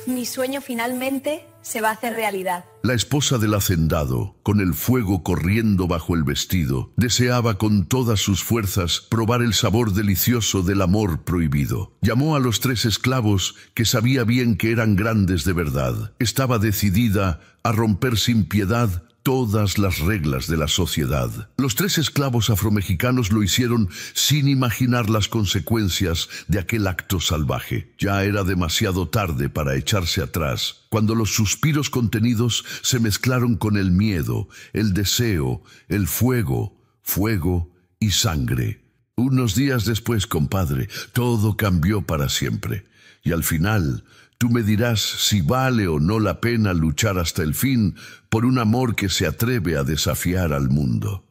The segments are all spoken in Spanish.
Mi sueño finalmente se va a hacer realidad. La esposa del hacendado, con el fuego corriendo bajo el vestido, deseaba con todas sus fuerzas probar el sabor delicioso del amor prohibido. Llamó a los 3 esclavos, que sabía bien que eran grandes de verdad. Estaba decidida a romper sin piedad todas las reglas de la sociedad. Los 3 esclavos afromexicanos lo hicieron sin imaginar las consecuencias de aquel acto salvaje. Ya era demasiado tarde para echarse atrás, cuando los suspiros contenidos se mezclaron con el miedo, el deseo, el fuego y sangre. Unos días después, compadre, todo cambió para siempre. Y al final, tú me dirás si vale o no la pena luchar hasta el fin por un amor que se atreve a desafiar al mundo.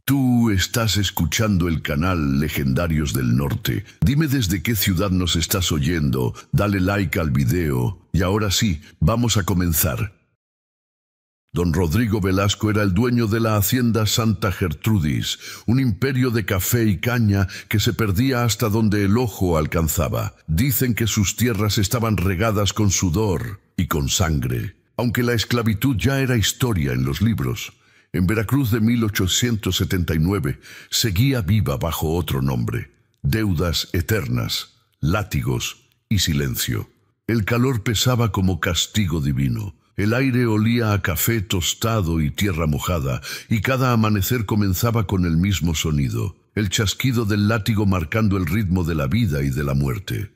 Tú estás escuchando el canal Legendarios del Norte. Dime desde qué ciudad nos estás oyendo, dale like al video y ahora sí, vamos a comenzar. Don Rodrigo Velasco era el dueño de la hacienda Santa Gertrudis, un imperio de café y caña que se perdía hasta donde el ojo alcanzaba. Dicen que sus tierras estaban regadas con sudor y con sangre, aunque la esclavitud ya era historia en los libros. En Veracruz de 1879 seguía viva bajo otro nombre: deudas eternas, látigos y silencio. El calor pesaba como castigo divino. El aire olía a café tostado y tierra mojada, y cada amanecer comenzaba con el mismo sonido, el chasquido del látigo marcando el ritmo de la vida y de la muerte.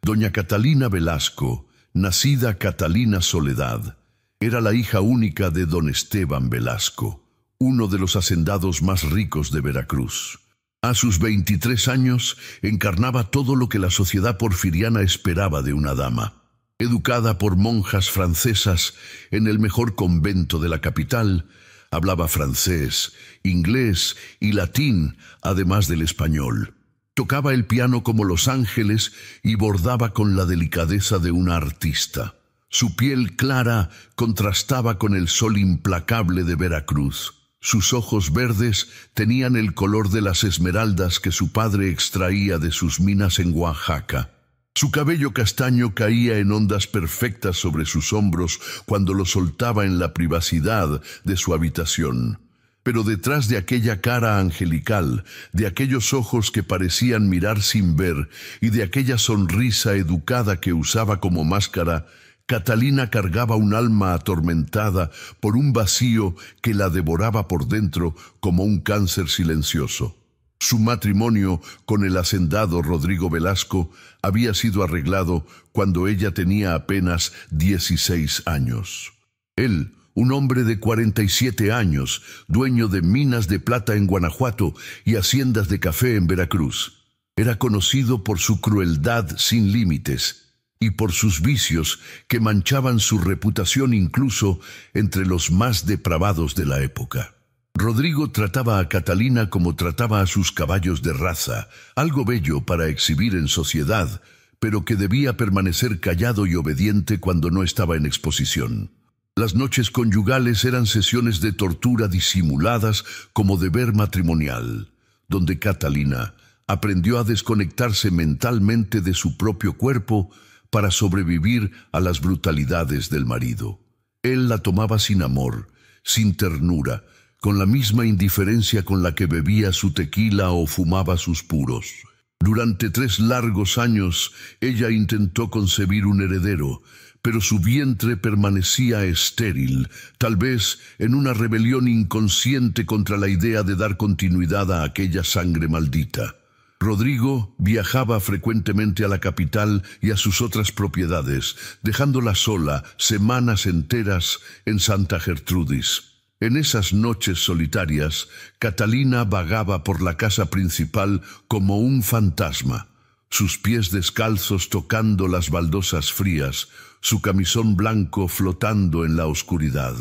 Doña Catalina Velasco, nacida Catalina Soledad, era la hija única de don Esteban Velasco, uno de los hacendados más ricos de Veracruz. A sus 23 años encarnaba todo lo que la sociedad porfiriana esperaba de una dama. Educada por monjas francesas en el mejor convento de la capital, hablaba francés, inglés y latín, además del español. Tocaba el piano como los ángeles y bordaba con la delicadeza de una artista. Su piel clara contrastaba con el sol implacable de Veracruz. Sus ojos verdes tenían el color de las esmeraldas que su padre extraía de sus minas en Oaxaca. Su cabello castaño caía en ondas perfectas sobre sus hombros cuando lo soltaba en la privacidad de su habitación. Pero detrás de aquella cara angelical, de aquellos ojos que parecían mirar sin ver y de aquella sonrisa educada que usaba como máscara, Catalina cargaba un alma atormentada por un vacío que la devoraba por dentro como un cáncer silencioso. Su matrimonio con el hacendado Rodrigo Velasco había sido arreglado cuando ella tenía apenas 16 años. Él, un hombre de 47 años, dueño de minas de plata en Guanajuato y haciendas de café en Veracruz, era conocido por su crueldad sin límites y por sus vicios que manchaban su reputación incluso entre los más depravados de la época. Rodrigo trataba a Catalina como trataba a sus caballos de raza, algo bello para exhibir en sociedad, pero que debía permanecer callado y obediente cuando no estaba en exposición. Las noches conyugales eran sesiones de tortura disimuladas como deber matrimonial, donde Catalina aprendió a desconectarse mentalmente de su propio cuerpo para sobrevivir a las brutalidades del marido. Él la tomaba sin amor, sin ternura, con la misma indiferencia con la que bebía su tequila o fumaba sus puros. Durante 3 largos años, ella intentó concebir un heredero, pero su vientre permanecía estéril, tal vez en una rebelión inconsciente contra la idea de dar continuidad a aquella sangre maldita. Rodrigo viajaba frecuentemente a la capital y a sus otras propiedades, dejándola sola semanas enteras en Santa Gertrudis. En esas noches solitarias, Catalina vagaba por la casa principal como un fantasma, sus pies descalzos tocando las baldosas frías, su camisón blanco flotando en la oscuridad.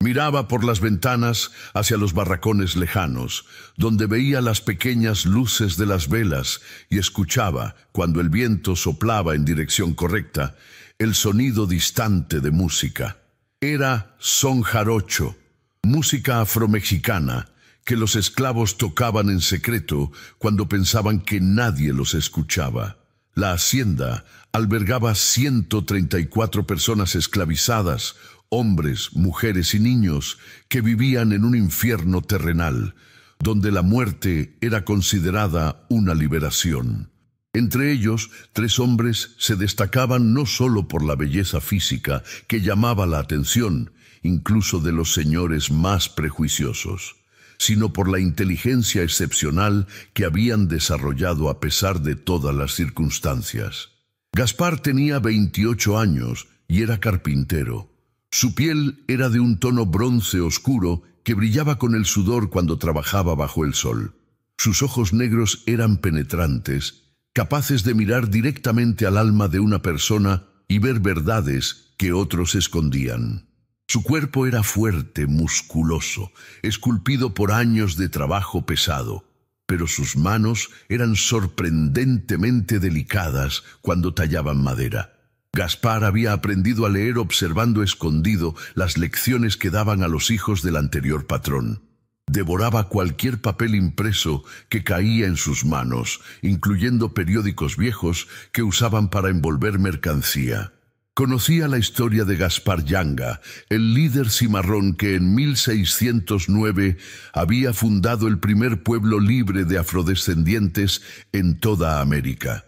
Miraba por las ventanas hacia los barracones lejanos, donde veía las pequeñas luces de las velas y escuchaba, cuando el viento soplaba en dirección correcta, el sonido distante de música. Era son jarocho, música afromexicana que los esclavos tocaban en secreto cuando pensaban que nadie los escuchaba. La hacienda albergaba 134 personas esclavizadas, hombres, mujeres y niños, que vivían en un infierno terrenal, donde la muerte era considerada una liberación. Entre ellos, 3 hombres se destacaban no solo por la belleza física que llamaba la atención, incluso de los señores más prejuiciosos, sino por la inteligencia excepcional que habían desarrollado a pesar de todas las circunstancias. Gaspar tenía 28 años y era carpintero. Su piel era de un tono bronce oscuro que brillaba con el sudor cuando trabajaba bajo el sol. Sus ojos negros eran penetrantes, capaces de mirar directamente al alma de una persona y ver verdades que otros escondían. Su cuerpo era fuerte, musculoso, esculpido por años de trabajo pesado, pero sus manos eran sorprendentemente delicadas cuando tallaban madera. Gaspar había aprendido a leer observando escondido las lecciones que daban a los hijos del anterior patrón. Devoraba cualquier papel impreso que caía en sus manos, incluyendo periódicos viejos que usaban para envolver mercancía. Conocía la historia de Gaspar Yanga, el líder cimarrón que en 1609 había fundado el primer pueblo libre de afrodescendientes en toda América.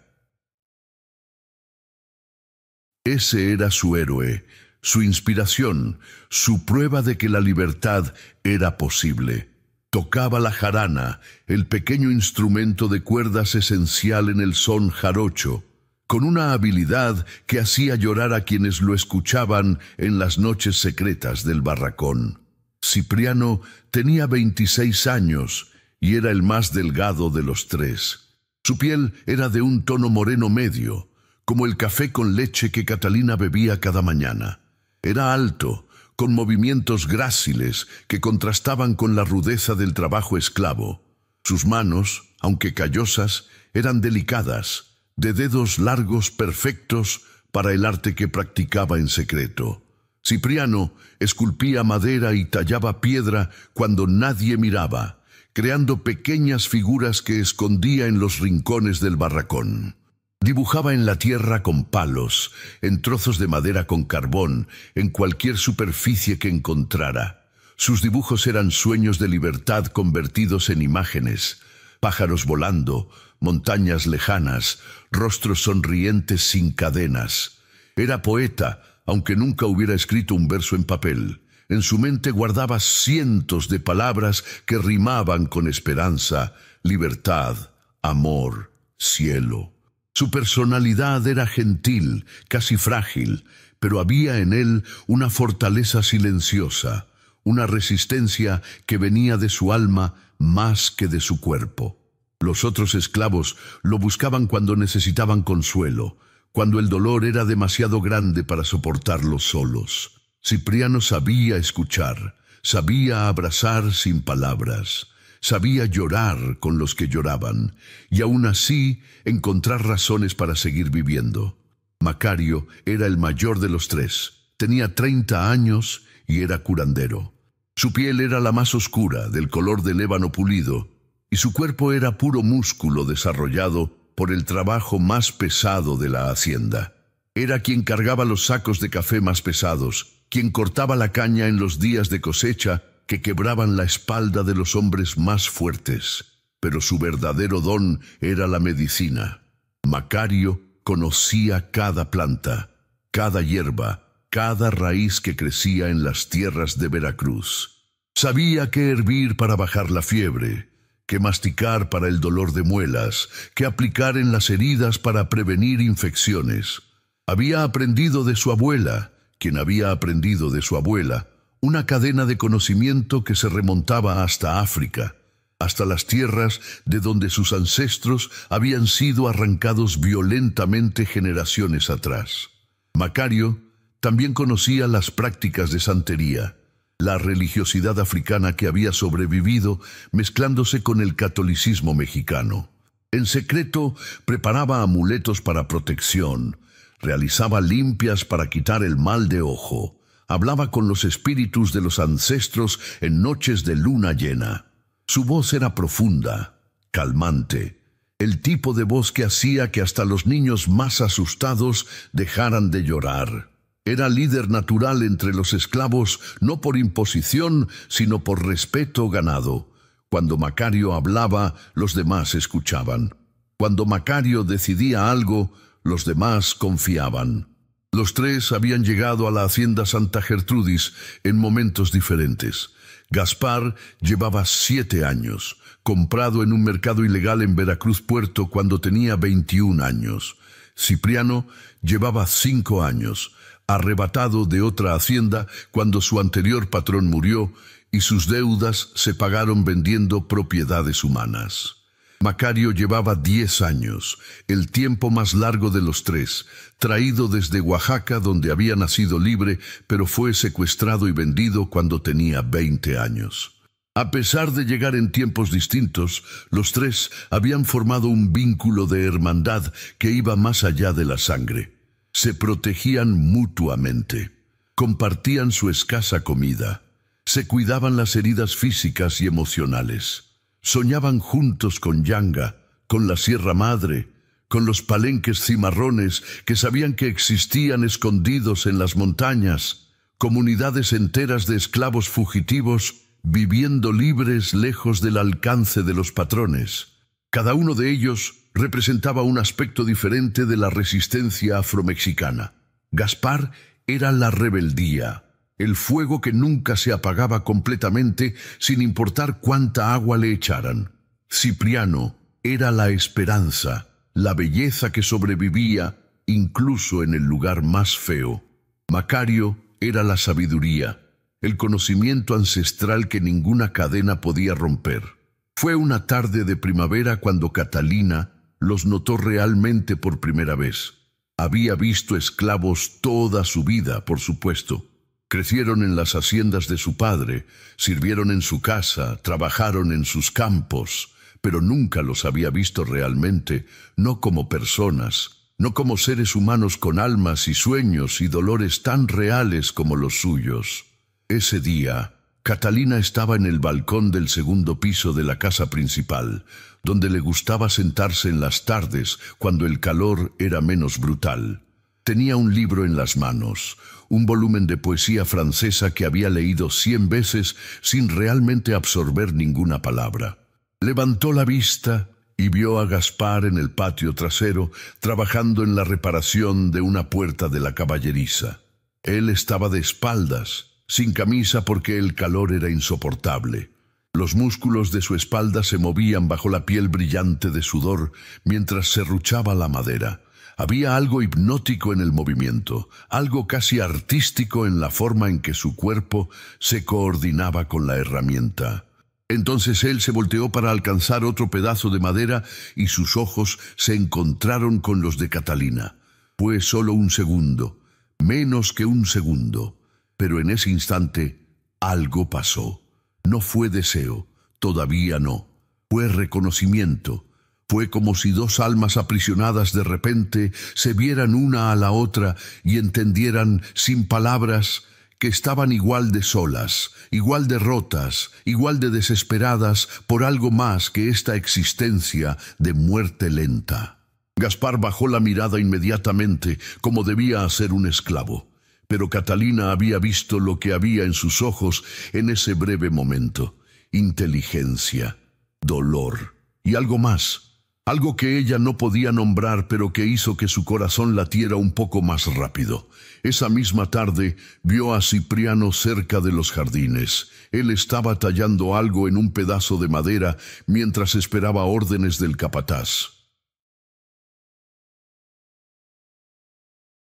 Ese era su héroe, su inspiración, su prueba de que la libertad era posible. Tocaba la jarana, el pequeño instrumento de cuerdas esencial en el son jarocho, con una habilidad que hacía llorar a quienes lo escuchaban en las noches secretas del barracón. Cipriano tenía 26 años y era el más delgado de los 3. Su piel era de un tono moreno medio, como el café con leche que Catalina bebía cada mañana. Era alto, con movimientos gráciles que contrastaban con la rudeza del trabajo esclavo. Sus manos, aunque callosas, eran delicadas, de dedos largos perfectos para el arte que practicaba en secreto. Cipriano esculpía madera y tallaba piedra cuando nadie miraba, creando pequeñas figuras que escondía en los rincones del barracón. Dibujaba en la tierra con palos, en trozos de madera con carbón, en cualquier superficie que encontrara. Sus dibujos eran sueños de libertad convertidos en imágenes, pájaros volando, montañas lejanas, rostros sonrientes sin cadenas. Era poeta, aunque nunca hubiera escrito un verso en papel. En su mente guardaba cientos de palabras que rimaban con esperanza, libertad, amor, cielo. Su personalidad era gentil, casi frágil, pero había en él una fortaleza silenciosa, una resistencia que venía de su alma más que de su cuerpo. Los otros esclavos lo buscaban cuando necesitaban consuelo, cuando el dolor era demasiado grande para soportarlo solos. Cipriano sabía escuchar, sabía abrazar sin palabras, sabía llorar con los que lloraban, y aún así encontrar razones para seguir viviendo. Macario era el mayor de los 3, tenía 30 años y era curandero. Su piel era la más oscura, del color del ébano pulido, y su cuerpo era puro músculo desarrollado por el trabajo más pesado de la hacienda. Era quien cargaba los sacos de café más pesados, quien cortaba la caña en los días de cosecha que quebraban la espalda de los hombres más fuertes. Pero su verdadero don era la medicina. Macario conocía cada planta, cada hierba, cada raíz que crecía en las tierras de Veracruz. Sabía qué hervir para bajar la fiebre, qué masticar para el dolor de muelas, qué aplicar en las heridas para prevenir infecciones. Había aprendido de su abuela, quien había aprendido de su abuela, una cadena de conocimiento que se remontaba hasta África, hasta las tierras de donde sus ancestros habían sido arrancados violentamente generaciones atrás. Macario también conocía las prácticas de santería, la religiosidad africana que había sobrevivido mezclándose con el catolicismo mexicano. En secreto preparaba amuletos para protección, realizaba limpias para quitar el mal de ojo, hablaba con los espíritus de los ancestros en noches de luna llena. Su voz era profunda, calmante, el tipo de voz que hacía que hasta los niños más asustados dejaran de llorar. Era líder natural entre los esclavos, no por imposición, sino por respeto ganado. Cuando Macario hablaba, los demás escuchaban. Cuando Macario decidía algo, los demás confiaban. Los tres habían llegado a la hacienda Santa Gertrudis en momentos diferentes. Gaspar llevaba 7 años, comprado en un mercado ilegal en Veracruz Puerto cuando tenía 21 años. Cipriano llevaba 5 años, arrebatado de otra hacienda cuando su anterior patrón murió y sus deudas se pagaron vendiendo propiedades humanas. Macario llevaba 10 años, el tiempo más largo de los tres, traído desde Oaxaca, donde había nacido libre, pero fue secuestrado y vendido cuando tenía 20 años. A pesar de llegar en tiempos distintos, los tres habían formado un vínculo de hermandad que iba más allá de la sangre. Se protegían mutuamente, compartían su escasa comida, se cuidaban las heridas físicas y emocionales. Soñaban juntos con Yanga, con la Sierra Madre, con los palenques cimarrones que sabían que existían escondidos en las montañas, comunidades enteras de esclavos fugitivos viviendo libres lejos del alcance de los patrones. Cada uno de ellos representaba un aspecto diferente de la resistencia afromexicana. Gaspar era la rebeldía, el fuego que nunca se apagaba completamente sin importar cuánta agua le echaran. Cipriano era la esperanza, la belleza que sobrevivía incluso en el lugar más feo. Macario era la sabiduría, el conocimiento ancestral que ninguna cadena podía romper. Fue una tarde de primavera cuando Catalina los notó realmente por primera vez. Había visto esclavos toda su vida, por supuesto. Crecieron en las haciendas de su padre, sirvieron en su casa, trabajaron en sus campos, pero nunca los había visto realmente, no como personas, no como seres humanos con almas y sueños y dolores tan reales como los suyos. Ese día, Catalina estaba en el balcón del segundo piso de la casa principal, donde le gustaba sentarse en las tardes cuando el calor era menos brutal. Tenía un libro en las manos, un volumen de poesía francesa que había leído 100 veces sin realmente absorber ninguna palabra. Levantó la vista y vio a Gaspar en el patio trasero trabajando en la reparación de una puerta de la caballeriza. Él estaba de espaldas, sin camisa porque el calor era insoportable. Los músculos de su espalda se movían bajo la piel brillante de sudor mientras serruchaba la madera. Había algo hipnótico en el movimiento, algo casi artístico en la forma en que su cuerpo se coordinaba con la herramienta. Entonces él se volteó para alcanzar otro pedazo de madera y sus ojos se encontraron con los de Catalina. Fue solo un segundo, menos que un segundo, pero en ese instante algo pasó. No fue deseo, todavía no. Fue reconocimiento. Fue como si dos almas aprisionadas de repente se vieran una a la otra y entendieran sin palabras que estaban igual de solas, igual de rotas, igual de desesperadas por algo más que esta existencia de muerte lenta. Gaspar bajó la mirada inmediatamente, como debía hacer un esclavo. Pero Catalina había visto lo que había en sus ojos en ese breve momento: inteligencia, dolor y algo más. Algo que ella no podía nombrar, pero que hizo que su corazón latiera un poco más rápido. Esa misma tarde vio a Cipriano cerca de los jardines. Él estaba tallando algo en un pedazo de madera mientras esperaba órdenes del capataz.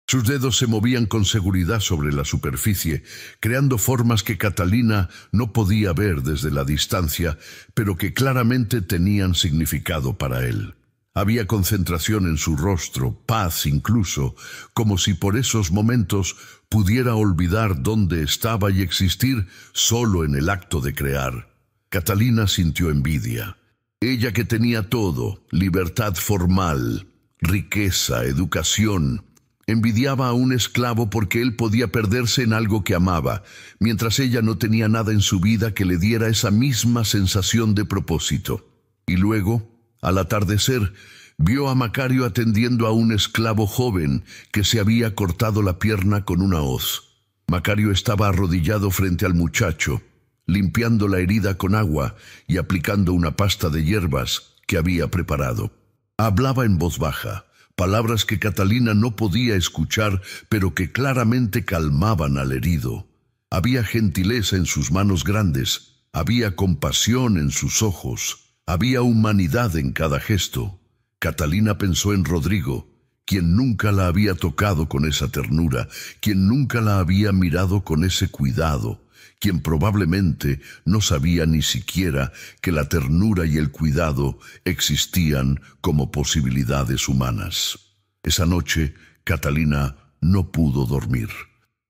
Sus dedos se movían con seguridad sobre la superficie, creando formas que Catalina no podía ver desde la distancia, pero que claramente tenían significado para él. Había concentración en su rostro, paz incluso, como si por esos momentos pudiera olvidar dónde estaba y existir solo en el acto de crear. Catalina sintió envidia. Ella que tenía todo, libertad formal, riqueza, educación, envidiaba a un esclavo porque él podía perderse en algo que amaba, mientras ella no tenía nada en su vida que le diera esa misma sensación de propósito. Y luego, Al atardecer, vio a Macario atendiendo a un esclavo joven que se había cortado la pierna con una hoz. Macario estaba arrodillado frente al muchacho, limpiando la herida con agua y aplicando una pasta de hierbas que había preparado. Hablaba en voz baja, palabras que Catalina no podía escuchar, pero que claramente calmaban al herido. Había gentileza en sus manos grandes, había compasión en sus ojos, había humanidad en cada gesto. Catalina pensó en Rodrigo, quien nunca la había tocado con esa ternura, quien nunca la había mirado con ese cuidado, quien probablemente no sabía ni siquiera que la ternura y el cuidado existían como posibilidades humanas. Esa noche, Catalina no pudo dormir.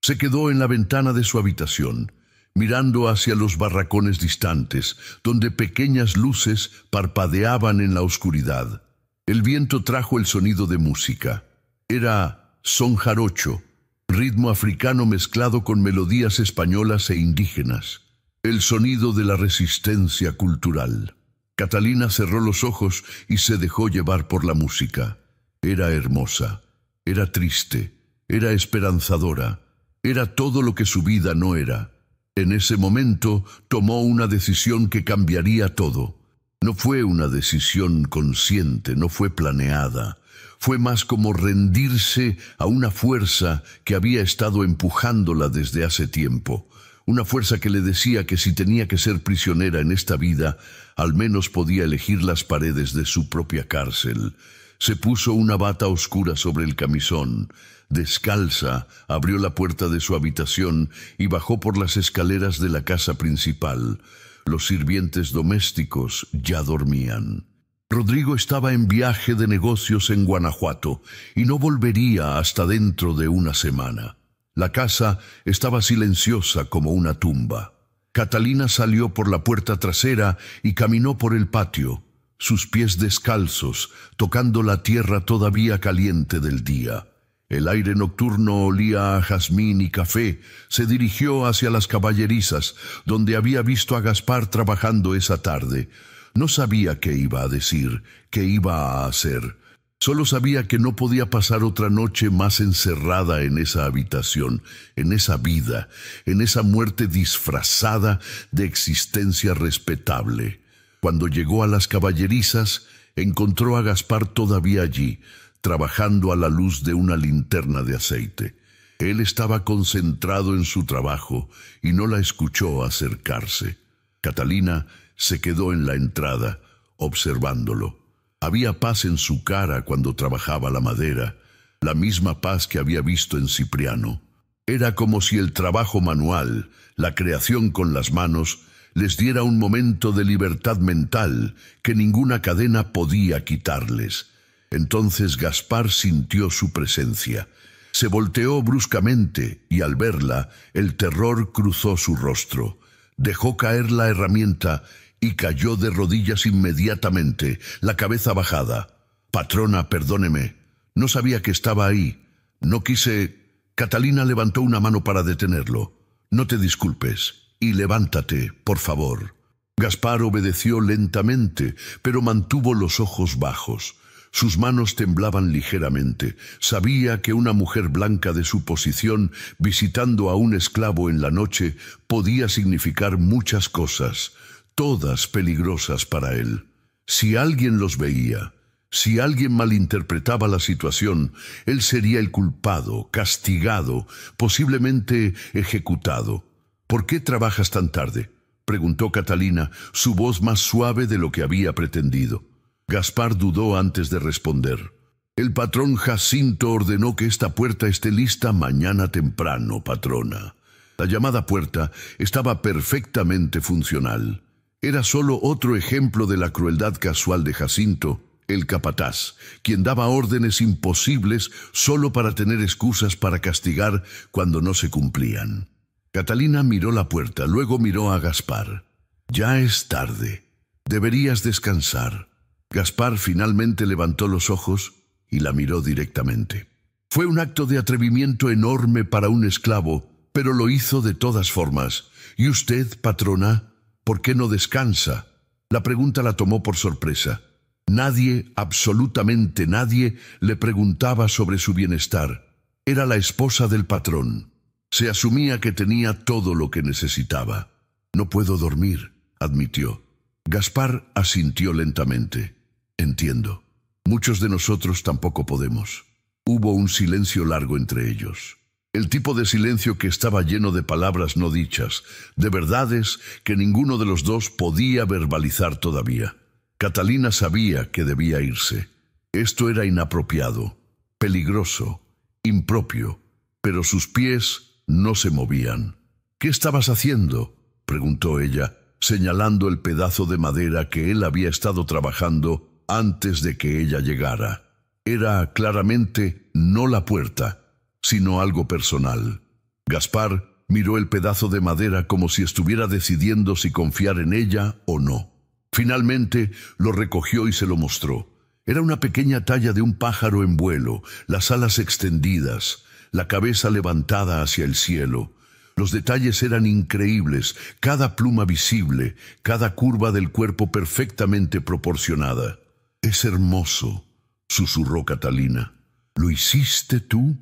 Se quedó en la ventana de su habitación, mirando hacia los barracones distantes, donde pequeñas luces parpadeaban en la oscuridad. El viento trajo el sonido de música. Era son jarocho, ritmo africano mezclado con melodías españolas e indígenas. El sonido de la resistencia cultural. Catalina cerró los ojos y se dejó llevar por la música. Era hermosa, era triste, era esperanzadora, era todo lo que su vida no era. En ese momento tomó una decisión que cambiaría todo. No fue una decisión consciente, no fue planeada. Fue más como rendirse a una fuerza que había estado empujándola desde hace tiempo. Una fuerza que le decía que si tenía que ser prisionera en esta vida, al menos podía elegir las paredes de su propia cárcel. Se puso una bata oscura sobre el camisón. Descalza, abrió la puerta de su habitación y bajó por las escaleras de la casa principal. Los sirvientes domésticos ya dormían. Rodrigo estaba en viaje de negocios en Guanajuato y no volvería hasta dentro de una semana. La casa estaba silenciosa como una tumba. Catalina salió por la puerta trasera y caminó por el patio, sus pies descalzos, tocando la tierra todavía caliente del día. El aire nocturno olía a jazmín y café. Se dirigió hacia las caballerizas, donde había visto a Gaspar trabajando esa tarde. No sabía qué iba a decir, qué iba a hacer. Solo sabía que no podía pasar otra noche más encerrada en esa habitación, en esa vida, en esa muerte disfrazada de existencia respetable. Cuando llegó a las caballerizas, encontró a Gaspar todavía allí, trabajando a la luz de una linterna de aceite. Él estaba concentrado en su trabajo y no la escuchó acercarse. Catalina se quedó en la entrada, observándolo. Había paz en su cara cuando trabajaba la madera, la misma paz que había visto en Cipriano. Era como si el trabajo manual, la creación con las manos, les diera un momento de libertad mental que ninguna cadena podía quitarles. Entonces Gaspar sintió su presencia. Se volteó bruscamente y al verla, el terror cruzó su rostro. Dejó caer la herramienta y cayó de rodillas inmediatamente, la cabeza bajada. «Patrona, perdóneme. No sabía que estaba ahí. No quise...» Catalina levantó una mano para detenerlo. «No te disculpes. Y levántate, por favor». Gaspar obedeció lentamente, pero mantuvo los ojos bajos. Sus manos temblaban ligeramente. Sabía que una mujer blanca de su posición, visitando a un esclavo en la noche, podía significar muchas cosas, todas peligrosas para él. Si alguien los veía, si alguien malinterpretaba la situación, él sería el culpado, castigado, posiblemente ejecutado. «¿Por qué trabajas tan tarde?», preguntó Catalina, su voz más suave de lo que había pretendido. Gaspar dudó antes de responder. «El patrón Jacinto ordenó que esta puerta esté lista mañana temprano, patrona». La llamada puerta estaba perfectamente funcional. Era solo otro ejemplo de la crueldad casual de Jacinto, el capataz, quien daba órdenes imposibles solo para tener excusas para castigar cuando no se cumplían. Catalina miró la puerta, luego miró a Gaspar. «Ya es tarde. Deberías descansar». Gaspar finalmente levantó los ojos y la miró directamente. Fue un acto de atrevimiento enorme para un esclavo, pero lo hizo de todas formas. «¿Y usted, patrona, por qué no descansa?». La pregunta la tomó por sorpresa. Nadie, absolutamente nadie, le preguntaba sobre su bienestar. Era la esposa del patrón. Se asumía que tenía todo lo que necesitaba. «No puedo dormir», admitió. Gaspar asintió lentamente. «Entiendo. Muchos de nosotros tampoco podemos». Hubo un silencio largo entre ellos. El tipo de silencio que estaba lleno de palabras no dichas, de verdades que ninguno de los dos podía verbalizar todavía. Catalina sabía que debía irse. Esto era inapropiado, peligroso, impropio, pero sus pies no se movían. «¿Qué estabas haciendo?», preguntó ella, señalando el pedazo de madera que él había estado trabajando antes de que ella llegara. Era claramente no la puerta, sino algo personal. Gaspar miró el pedazo de madera como si estuviera decidiendo si confiar en ella o no. Finalmente lo recogió y se lo mostró. Era una pequeña talla de un pájaro en vuelo, las alas extendidas, la cabeza levantada hacia el cielo. Los detalles eran increíbles, cada pluma visible, cada curva del cuerpo perfectamente proporcionada. «Es hermoso», susurró Catalina. «¿Lo hiciste tú?».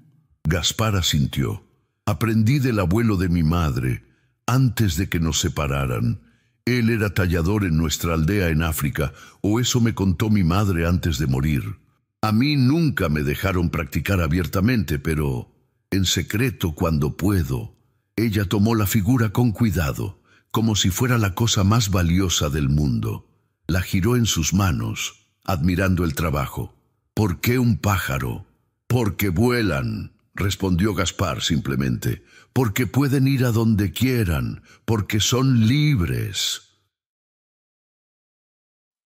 Gaspar asintió. «Aprendí del abuelo de mi madre, antes de que nos separaran. Él era tallador en nuestra aldea en África, o eso me contó mi madre antes de morir. A mí nunca me dejaron practicar abiertamente, pero en secreto cuando puedo». Ella tomó la figura con cuidado, como si fuera la cosa más valiosa del mundo. La giró en sus manos, admirando el trabajo. «¿Por qué un pájaro?». «Porque vuelan», respondió Gaspar simplemente. «Porque pueden ir a donde quieran, porque son libres».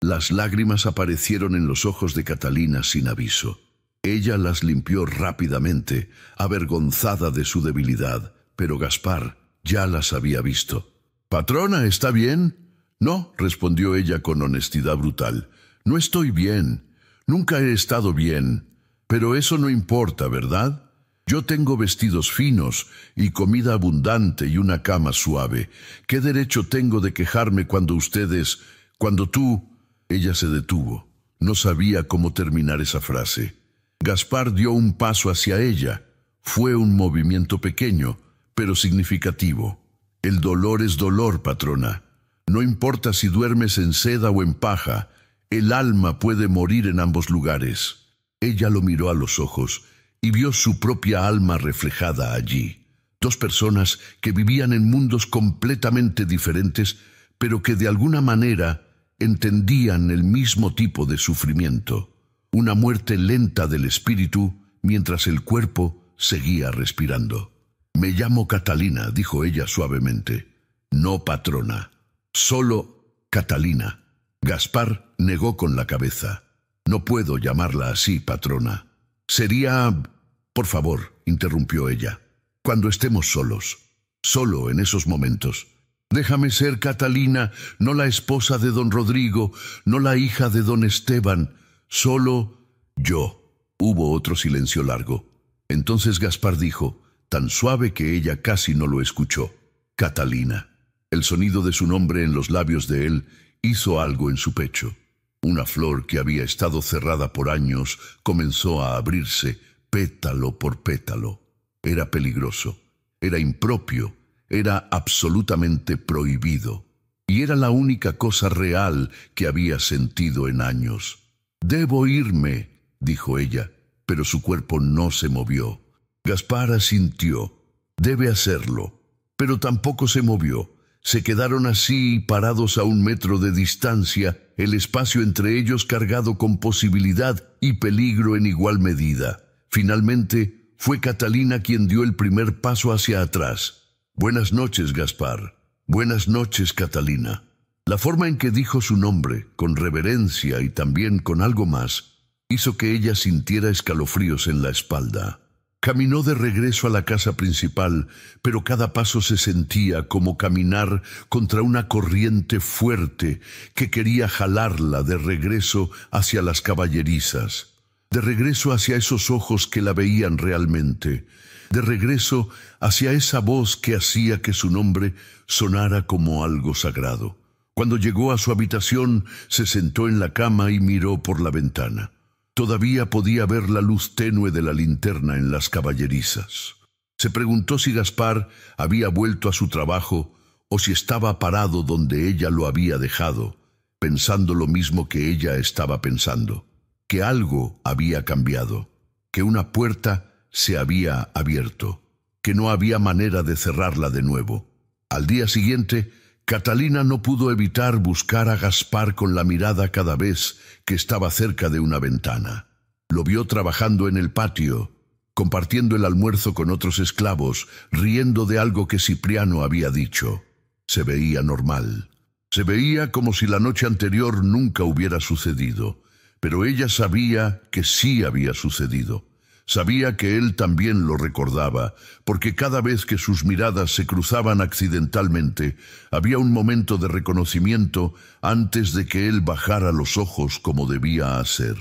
Las lágrimas aparecieron en los ojos de Catalina sin aviso. Ella las limpió rápidamente, avergonzada de su debilidad, pero Gaspar ya las había visto. «Patrona, ¿está bien?». «No», respondió ella con honestidad brutal. «No estoy bien. Nunca he estado bien. Pero eso no importa, ¿verdad? Yo tengo vestidos finos y comida abundante y una cama suave. ¿Qué derecho tengo de quejarme cuando tú...?» Ella se detuvo. No sabía cómo terminar esa frase. Gaspar dio un paso hacia ella. Fue un movimiento pequeño, pero significativo. «El dolor es dolor, patrona. No importa si duermes en seda o en paja, el alma puede morir en ambos lugares». Ella lo miró a los ojos y vio su propia alma reflejada allí. Dos personas que vivían en mundos completamente diferentes, pero que de alguna manera entendían el mismo tipo de sufrimiento. Una muerte lenta del espíritu mientras el cuerpo seguía respirando. «Me llamo Catalina», dijo ella suavemente. «No patrona. Solo Catalina». Gaspar negó con la cabeza. «No puedo llamarla así, patrona. Sería...». «Por favor», interrumpió ella. «Cuando estemos solos. Solo en esos momentos. Déjame ser Catalina, no la esposa de don Rodrigo, no la hija de don Esteban. Solo yo». Hubo otro silencio largo. Entonces Gaspar dijo, tan suave que ella casi no lo escuchó: «Catalina». El sonido de su nombre en los labios de él hizo algo en su pecho. Una flor que había estado cerrada por años comenzó a abrirse, pétalo por pétalo. Era peligroso, era impropio, era absolutamente prohibido. Y era la única cosa real que había sentido en años. «Debo irme», dijo ella, pero su cuerpo no se movió. Gaspar asintió. «Debe hacerlo». Pero tampoco se movió. Se quedaron así, parados a 1 metro de distancia, el espacio entre ellos cargado con posibilidad y peligro en igual medida. Finalmente, fue Catalina quien dio el primer paso hacia atrás. «Buenas noches, Gaspar». «Buenas noches, Catalina». La forma en que dijo su nombre, con reverencia y también con algo más, hizo que ella sintiera escalofríos en la espalda. Caminó de regreso a la casa principal, pero cada paso se sentía como caminar contra una corriente fuerte que quería jalarla de regreso hacia las caballerizas, de regreso hacia esos ojos que la veían realmente, de regreso hacia esa voz que hacía que su nombre sonara como algo sagrado. Cuando llegó a su habitación, se sentó en la cama y miró por la ventana. Todavía podía ver la luz tenue de la linterna en las caballerizas. Se preguntó si Gaspar había vuelto a su trabajo o si estaba parado donde ella lo había dejado, pensando lo mismo que ella estaba pensando, que algo había cambiado, que una puerta se había abierto, que no había manera de cerrarla de nuevo. Al día siguiente, Catalina no pudo evitar buscar a Gaspar con la mirada cada vez que estaba cerca de una ventana. Lo vio trabajando en el patio, compartiendo el almuerzo con otros esclavos, riendo de algo que Cipriano había dicho. Se veía normal. Se veía como si la noche anterior nunca hubiera sucedido, pero ella sabía que sí había sucedido. Sabía que él también lo recordaba, porque cada vez que sus miradas se cruzaban accidentalmente, había un momento de reconocimiento antes de que él bajara los ojos como debía hacer.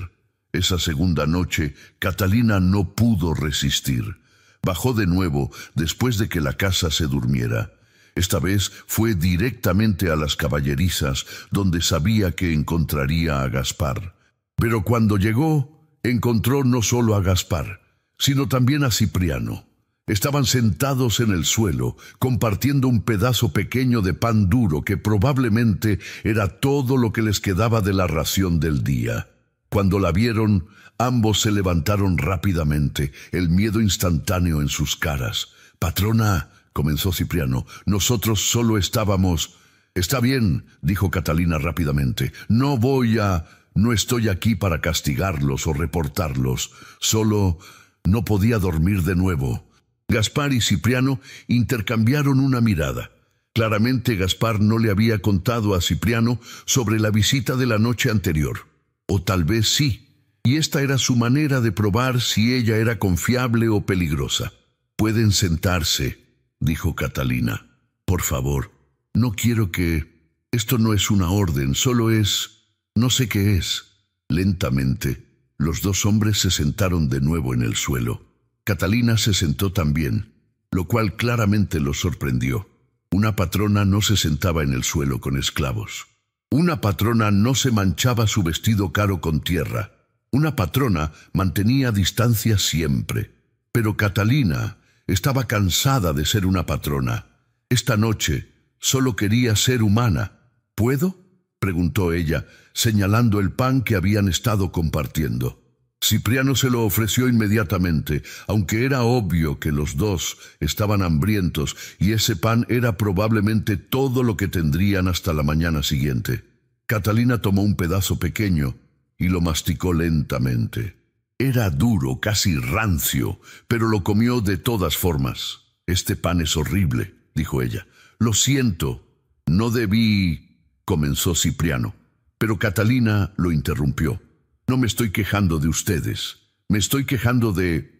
Esa segunda noche, Catalina no pudo resistir. Bajó de nuevo después de que la casa se durmiera. Esta vez fue directamente a las caballerizas, donde sabía que encontraría a Gaspar. Pero cuando llegó, encontró no solo a Gaspar, sino también a Cipriano. Estaban sentados en el suelo, compartiendo un pedazo pequeño de pan duro que probablemente era todo lo que les quedaba de la ración del día. Cuando la vieron, ambos se levantaron rápidamente, el miedo instantáneo en sus caras. «Patrona», comenzó Cipriano, «nosotros solo estábamos...» «Está bien», dijo Catalina rápidamente, No estoy aquí para castigarlos o reportarlos, solo no podía dormir de nuevo». Gaspar y Cipriano intercambiaron una mirada. Claramente Gaspar no le había contado a Cipriano sobre la visita de la noche anterior. O tal vez sí, y esta era su manera de probar si ella era confiable o peligrosa. «Pueden sentarse», dijo Catalina. «Por favor, no quiero que... Esto no es una orden, solo es... No sé qué es». Lentamente, los dos hombres se sentaron de nuevo en el suelo. Catalina se sentó también, lo cual claramente los sorprendió. Una patrona no se sentaba en el suelo con esclavos. Una patrona no se manchaba su vestido caro con tierra. Una patrona mantenía distancia siempre. Pero Catalina estaba cansada de ser una patrona. Esta noche solo quería ser humana. «¿Puedo?», preguntó ella, señalando el pan que habían estado compartiendo. Cipriano se lo ofreció inmediatamente, aunque era obvio que los dos estaban hambrientos y ese pan era probablemente todo lo que tendrían hasta la mañana siguiente. Catalina tomó un pedazo pequeño y lo masticó lentamente. Era duro, casi rancio, pero lo comió de todas formas. «Este pan es horrible», dijo ella. «Lo siento, no debí...» comenzó Cipriano. Pero Catalina lo interrumpió. «No me estoy quejando de ustedes. Me estoy quejando de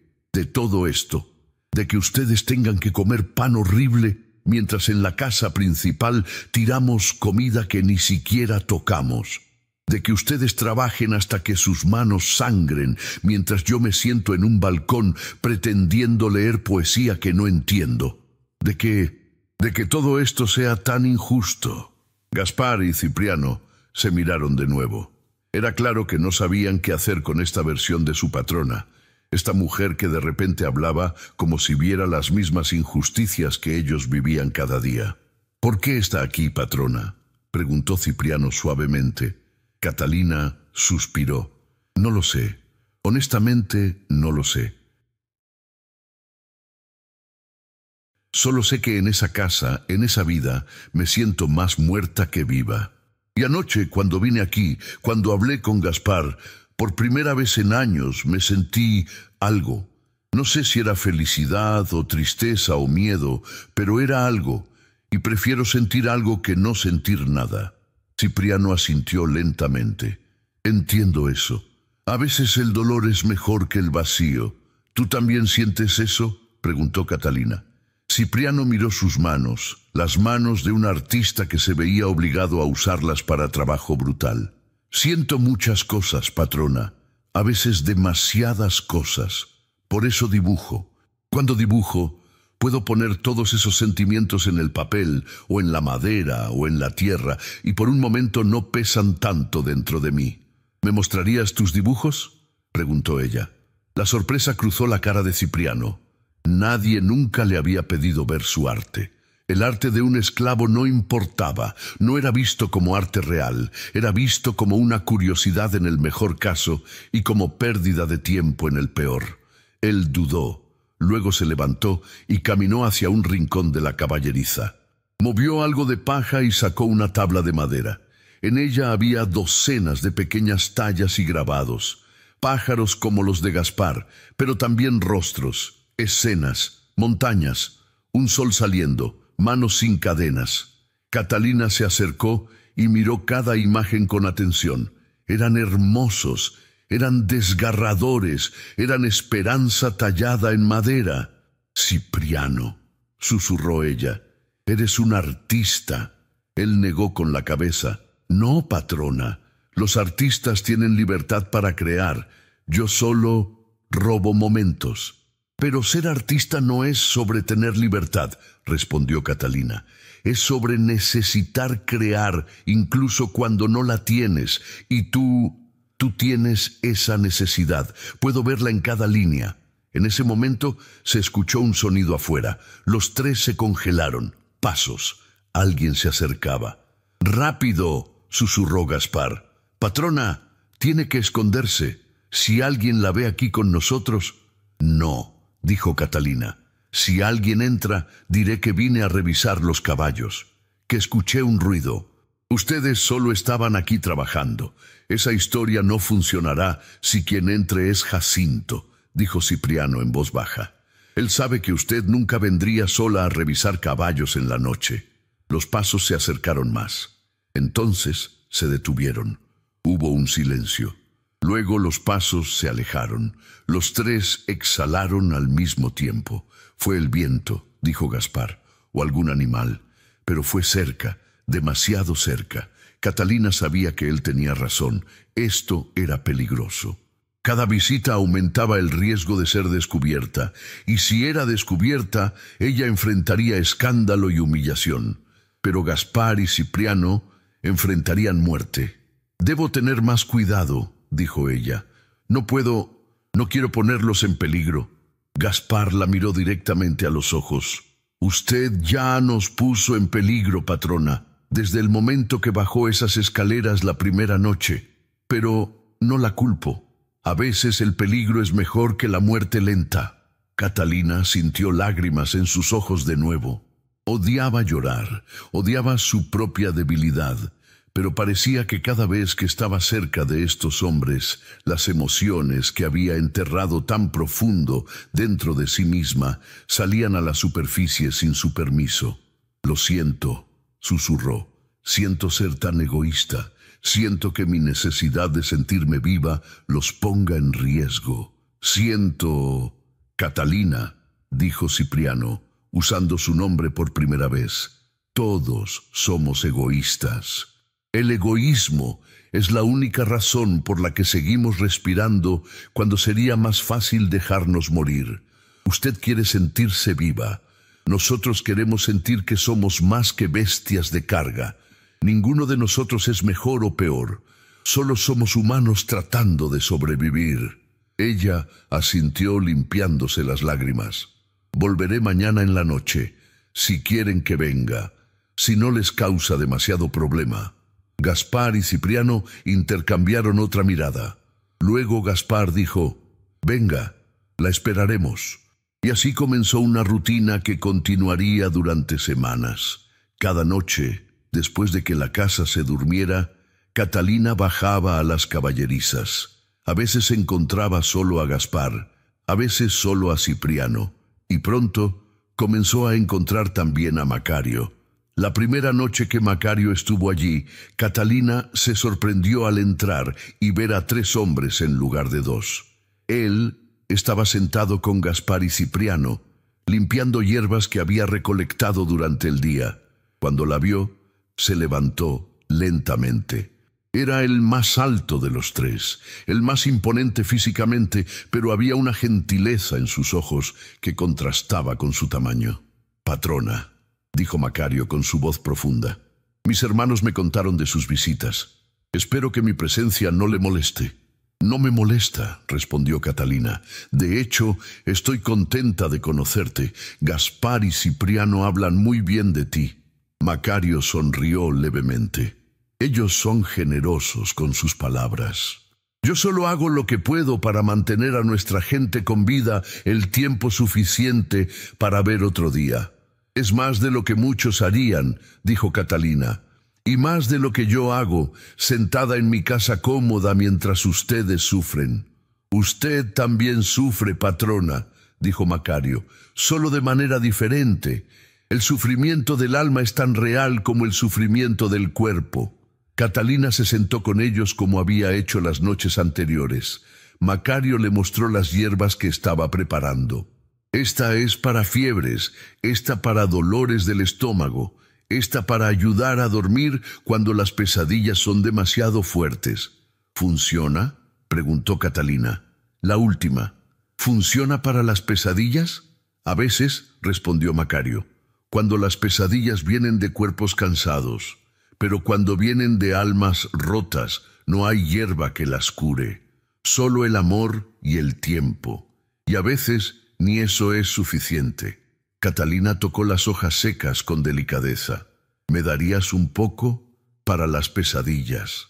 todo esto. De que ustedes tengan que comer pan horrible mientras en la casa principal tiramos comida que ni siquiera tocamos. De que ustedes trabajen hasta que sus manos sangren mientras yo me siento en un balcón pretendiendo leer poesía que no entiendo. De que todo esto sea tan injusto». Gaspar y Cipriano se miraron de nuevo. Era claro que no sabían qué hacer con esta versión de su patrona, esta mujer que de repente hablaba como si viera las mismas injusticias que ellos vivían cada día. «¿Por qué está aquí, patrona?», preguntó Cipriano suavemente. Catalina suspiró. «No lo sé. Honestamente, no lo sé. Solo sé que en esa casa, en esa vida, me siento más muerta que viva. Y anoche, cuando vine aquí, cuando hablé con Gaspar, por primera vez en años me sentí algo. No sé si era felicidad o tristeza o miedo, pero era algo, y prefiero sentir algo que no sentir nada». Cipriano asintió lentamente. «Entiendo eso. A veces el dolor es mejor que el vacío. ¿Tú también sientes eso?», preguntó Catalina. Cipriano miró sus manos, las manos de un artista que se veía obligado a usarlas para trabajo brutal. «Siento muchas cosas, patrona, a veces demasiadas cosas. Por eso dibujo. Cuando dibujo, Puedo poner todos esos sentimientos en el papel, o en la madera, o en la tierra, y por un momento no pesan tanto dentro de mí. ¿Me mostrarías tus dibujos?, preguntó ella. La sorpresa cruzó la cara de Cipriano. Nadie nunca le había pedido ver su arte. El arte de un esclavo no importaba, no era visto como arte real, era visto como una curiosidad en el mejor caso y como pérdida de tiempo en el peor. Él dudó, luego se levantó y caminó hacia un rincón de la caballeriza. Movió algo de paja y sacó una tabla de madera. En ella había docenas de pequeñas tallas y grabados, pájaros como los de Gaspar, pero también rostros, escenas, montañas, un sol saliendo, manos sin cadenas. Catalina se acercó y miró cada imagen con atención. Eran hermosos, eran desgarradores, eran esperanza tallada en madera. «Cipriano», susurró ella, «eres un artista». Él negó con la cabeza. «No, patrona, los artistas tienen libertad para crear. Yo solo robo momentos». «Pero ser artista no es sobre tener libertad», respondió Catalina. «Es sobre necesitar crear, incluso cuando no la tienes. Y tú tienes esa necesidad. Puedo verla en cada línea». En ese momento se escuchó un sonido afuera. Los tres se congelaron. Pasos. Alguien se acercaba. «¡Rápido!», susurró Gaspar. «Patrona, tiene que esconderse. Si alguien la ve aquí con nosotros». «No», dijo Catalina. «Si alguien entra, diré que vine a revisar los caballos, que escuché un ruido. Ustedes solo estaban aquí trabajando. Esa historia no funcionará si quien entre es Jacinto», dijo Cipriano en voz baja. «Él sabe que usted nunca vendría sola a revisar caballos en la noche». Los pasos se acercaron más. Entonces se detuvieron. Hubo un silencio. Luego los pasos se alejaron. Los tres exhalaron al mismo tiempo. «Fue el viento», dijo Gaspar, «o algún animal. Pero fue cerca, demasiado cerca». Catalina sabía que él tenía razón. Esto era peligroso. Cada visita aumentaba el riesgo de ser descubierta, y si era descubierta, ella enfrentaría escándalo y humillación. Pero Gaspar y Cipriano enfrentarían muerte. «Debo tener más cuidado», dijo ella. No quiero ponerlos en peligro». Gaspar la miró directamente a los ojos. «Usted ya nos puso en peligro, patrona, desde el momento que bajó esas escaleras la primera noche. Pero no la culpo. A veces el peligro es mejor que la muerte lenta». Catalina sintió lágrimas en sus ojos de nuevo. Odiaba llorar, odiaba su propia debilidad, pero parecía que cada vez que estaba cerca de estos hombres, las emociones que había enterrado tan profundo dentro de sí misma salían a la superficie sin su permiso. «Lo siento», susurró. «Siento ser tan egoísta. Siento que mi necesidad de sentirme viva los ponga en riesgo. Siento...» «Catalina», dijo Cipriano, usando su nombre por primera vez. «Todos somos egoístas. El egoísmo es la única razón por la que seguimos respirando cuando sería más fácil dejarnos morir. Usted quiere sentirse viva. Nosotros queremos sentir que somos más que bestias de carga. Ninguno de nosotros es mejor o peor. Solo somos humanos tratando de sobrevivir». Ella asintió limpiándose las lágrimas. «Volveré mañana en la noche, si quieren que venga, si no les causa demasiado problema». Gaspar y Cipriano intercambiaron otra mirada. Luego Gaspar dijo: «Venga, la esperaremos». Y así comenzó una rutina que continuaría durante semanas. Cada noche, después de que la casa se durmiera, Catalina bajaba a las caballerizas. A veces encontraba solo a Gaspar, a veces solo a Cipriano, y pronto comenzó a encontrar también a Macario. La primera noche que Macario estuvo allí, Catalina se sorprendió al entrar y ver a 3 hombres en lugar de 2. Él estaba sentado con Gaspar y Cipriano, limpiando hierbas que había recolectado durante el día. Cuando la vio, se levantó lentamente. Era el más alto de los tres, el más imponente físicamente, pero había una gentileza en sus ojos que contrastaba con su tamaño. «Patrona», dijo Macario con su voz profunda, «mis hermanos me contaron de sus visitas. Espero que mi presencia no le moleste». «No me molesta», respondió Catalina. «De hecho, estoy contenta de conocerte. Gaspar y Cipriano hablan muy bien de ti». Macario sonrió levemente. «Ellos son generosos con sus palabras. Yo solo hago lo que puedo para mantener a nuestra gente con vida el tiempo suficiente para ver otro día. Es más de lo que muchos harían», dijo Catalina, «y más de lo que yo hago, sentada en mi casa cómoda mientras ustedes sufren». «Usted también sufre, patrona», dijo Macario, «solo de manera diferente. El sufrimiento del alma es tan real como el sufrimiento del cuerpo». Catalina se sentó con ellos como había hecho las noches anteriores. Macario le mostró las hierbas que estaba preparando. «Esta es para fiebres, esta para dolores del estómago, esta para ayudar a dormir cuando las pesadillas son demasiado fuertes». «¿Funciona?», preguntó Catalina. «La última. ¿Funciona para las pesadillas?». «A veces», respondió Macario, «cuando las pesadillas vienen de cuerpos cansados. Pero cuando vienen de almas rotas, no hay hierba que las cure. Solo el amor y el tiempo. Y a veces ni eso es suficiente». Catalina tocó las hojas secas con delicadeza. «¿Me darías un poco para las pesadillas?».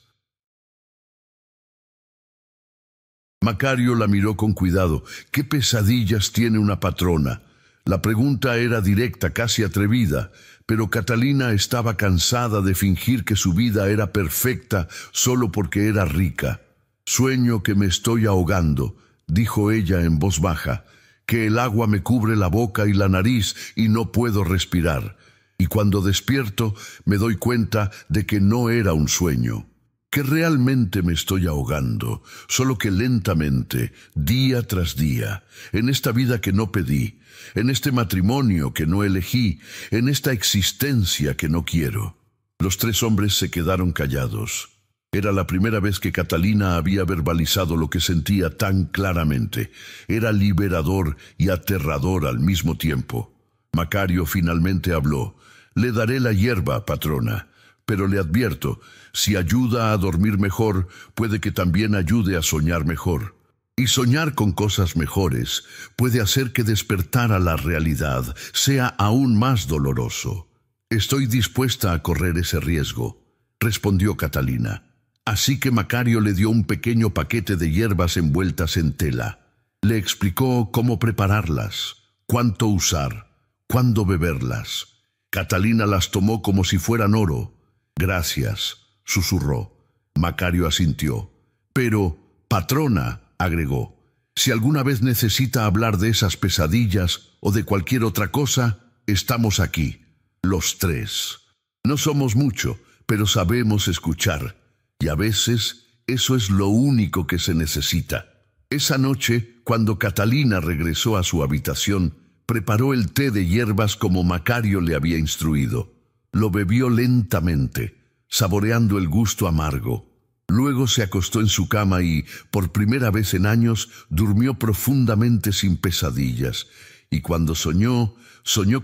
Macario la miró con cuidado. «¿Qué pesadillas tiene una patrona?». La pregunta era directa, casi atrevida, pero Catalina estaba cansada de fingir que su vida era perfecta solo porque era rica. «Sueño que me estoy ahogando», dijo ella en voz baja, «que el agua me cubre la boca y la nariz y no puedo respirar. Y cuando despierto me doy cuenta de que no era un sueño, que realmente me estoy ahogando, solo que lentamente, día tras día, en esta vida que no pedí, en este matrimonio que no elegí, en esta existencia que no quiero». Los tres hombres se quedaron callados. Era la primera vez que Catalina había verbalizado lo que sentía tan claramente. Era liberador y aterrador al mismo tiempo. Macario finalmente habló. «Le daré la hierba, patrona, pero le advierto, si ayuda a dormir mejor, puede que también ayude a soñar mejor. Y soñar con cosas mejores puede hacer que despertar a la realidad sea aún más doloroso». «Estoy dispuesta a correr ese riesgo», respondió Catalina. Así que Macario le dio un pequeño paquete de hierbas envueltas en tela. Le explicó cómo prepararlas, cuánto usar, cuándo beberlas. Catalina las tomó como si fueran oro. «Gracias», susurró. Macario asintió. «Pero, patrona», agregó, «si alguna vez necesita hablar de esas pesadillas o de cualquier otra cosa, estamos aquí, los tres. No somos mucho, pero sabemos escuchar. Y a veces eso es lo único que se necesita». Esa noche, cuando Catalina regresó a su habitación, preparó el té de hierbas como Macario le había instruido. Lo bebió lentamente, saboreando el gusto amargo. Luego se acostó en su cama y, por primera vez en años, durmió profundamente sin pesadillas. Y cuando soñó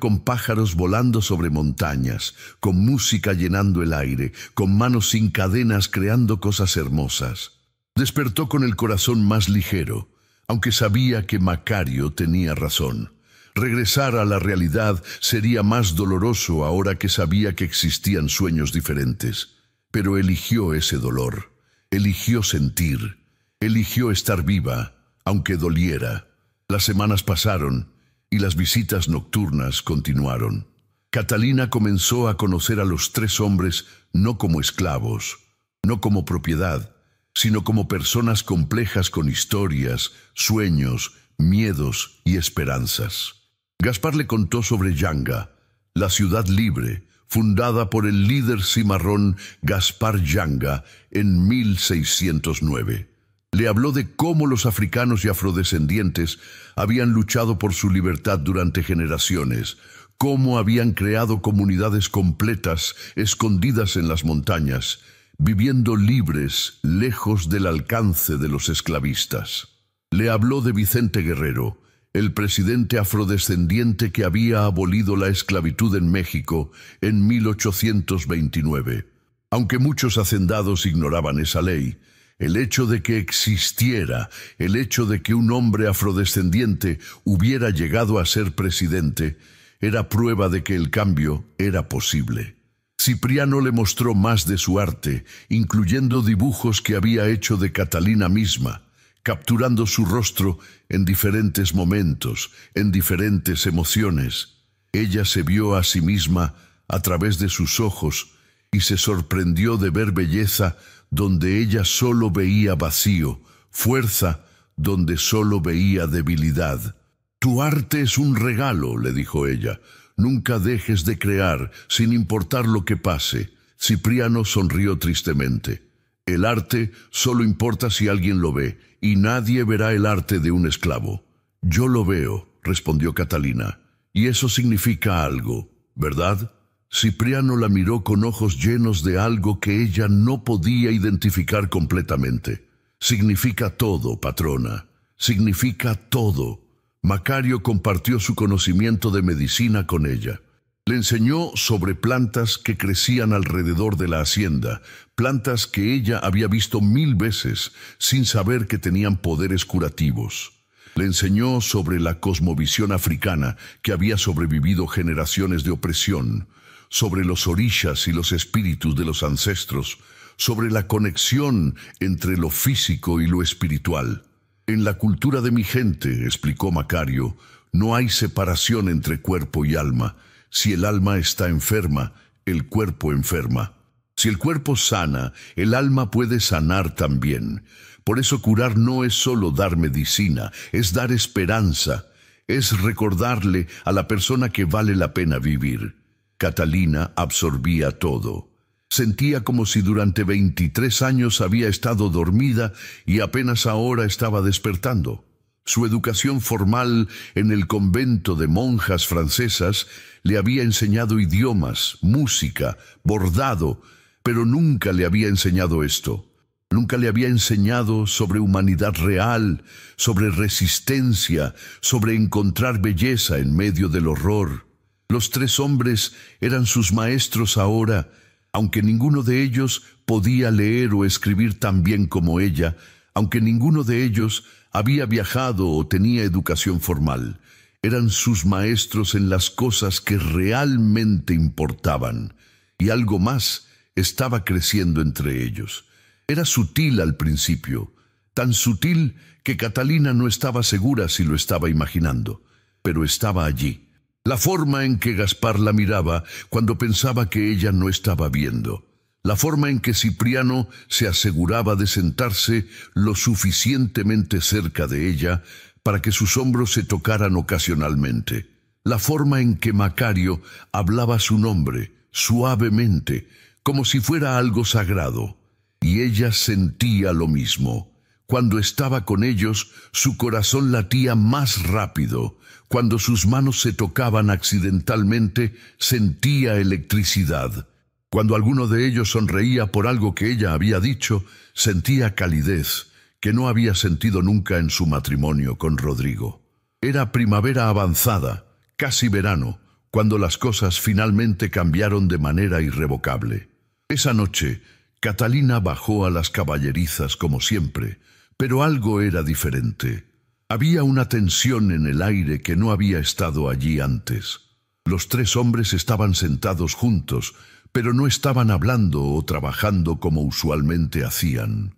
con pájaros volando sobre montañas, con música llenando el aire, con manos sin cadenas creando cosas hermosas. Despertó con el corazón más ligero, aunque sabía que Macario tenía razón. Regresar a la realidad sería más doloroso ahora que sabía que existían sueños diferentes. Pero eligió ese dolor, eligió sentir, eligió estar viva, aunque doliera. Las semanas pasaron y las visitas nocturnas continuaron. Catalina comenzó a conocer a los tres hombres no como esclavos, no como propiedad, sino como personas complejas con historias, sueños, miedos y esperanzas. Gaspar le contó sobre Yanga, la ciudad libre, fundada por el líder cimarrón Gaspar Yanga en 1609. Le habló de cómo los africanos y afrodescendientes habían luchado por su libertad durante generaciones, cómo habían creado comunidades completas escondidas en las montañas, viviendo libres, lejos del alcance de los esclavistas. Le habló de Vicente Guerrero, el presidente afrodescendiente que había abolido la esclavitud en México en 1829. Aunque muchos hacendados ignoraban esa ley, el hecho de que existiera, el hecho de que un hombre afrodescendiente hubiera llegado a ser presidente, era prueba de que el cambio era posible. Cipriano le mostró más de su arte, incluyendo dibujos que había hecho de Catalina misma, capturando su rostro en diferentes momentos, en diferentes emociones. Ella se vio a sí misma a través de sus ojos y se sorprendió de ver belleza donde ella solo veía vacío, fuerza donde solo veía debilidad. «Tu arte es un regalo», le dijo ella. «Nunca dejes de crear, sin importar lo que pase». Cipriano sonrió tristemente. «El arte solo importa si alguien lo ve, y nadie verá el arte de un esclavo». «Yo lo veo», respondió Catalina, «y eso significa algo, ¿verdad?» Cipriano la miró con ojos llenos de algo que ella no podía identificar completamente. «Significa todo, patrona. Significa todo». Macario compartió su conocimiento de medicina con ella. Le enseñó sobre plantas que crecían alrededor de la hacienda, plantas que ella había visto 1000 veces sin saber que tenían poderes curativos. Le enseñó sobre la cosmovisión africana que había sobrevivido generaciones de opresión, sobre los orishas y los espíritus de los ancestros, sobre la conexión entre lo físico y lo espiritual. «En la cultura de mi gente», explicó Macario, «no hay separación entre cuerpo y alma. Si el alma está enferma, el cuerpo enferma. Si el cuerpo sana, el alma puede sanar también. Por eso curar no es solo dar medicina, es dar esperanza, es recordarle a la persona que vale la pena vivir». Catalina absorbía todo. Sentía como si durante 23 años había estado dormida y apenas ahora estaba despertando. Su educación formal en el convento de monjas francesas le había enseñado idiomas, música, bordado, pero nunca le había enseñado esto. Nunca le había enseñado sobre humanidad real, sobre resistencia, sobre encontrar belleza en medio del horror. Los 3 hombres eran sus maestros ahora, aunque ninguno de ellos podía leer o escribir tan bien como ella, aunque ninguno de ellos había viajado o tenía educación formal. Eran sus maestros en las cosas que realmente importaban, y algo más estaba creciendo entre ellos. Era sutil al principio, tan sutil que Catalina no estaba segura si lo estaba imaginando, pero estaba allí. La forma en que Gaspar la miraba cuando pensaba que ella no estaba viendo. La forma en que Cipriano se aseguraba de sentarse lo suficientemente cerca de ella para que sus hombros se tocaran ocasionalmente. La forma en que Macario hablaba su nombre, suavemente, como si fuera algo sagrado. Y ella sentía lo mismo. Cuando estaba con ellos, su corazón latía más rápido. Cuando sus manos se tocaban accidentalmente, sentía electricidad. Cuando alguno de ellos sonreía por algo que ella había dicho, sentía calidez, que no había sentido nunca en su matrimonio con Rodrigo. Era primavera avanzada, casi verano, cuando las cosas finalmente cambiaron de manera irrevocable. Esa noche, Catalina bajó a las caballerizas como siempre, pero algo era diferente. Había una tensión en el aire que no había estado allí antes. Los 3 hombres estaban sentados juntos, pero no estaban hablando o trabajando como usualmente hacían.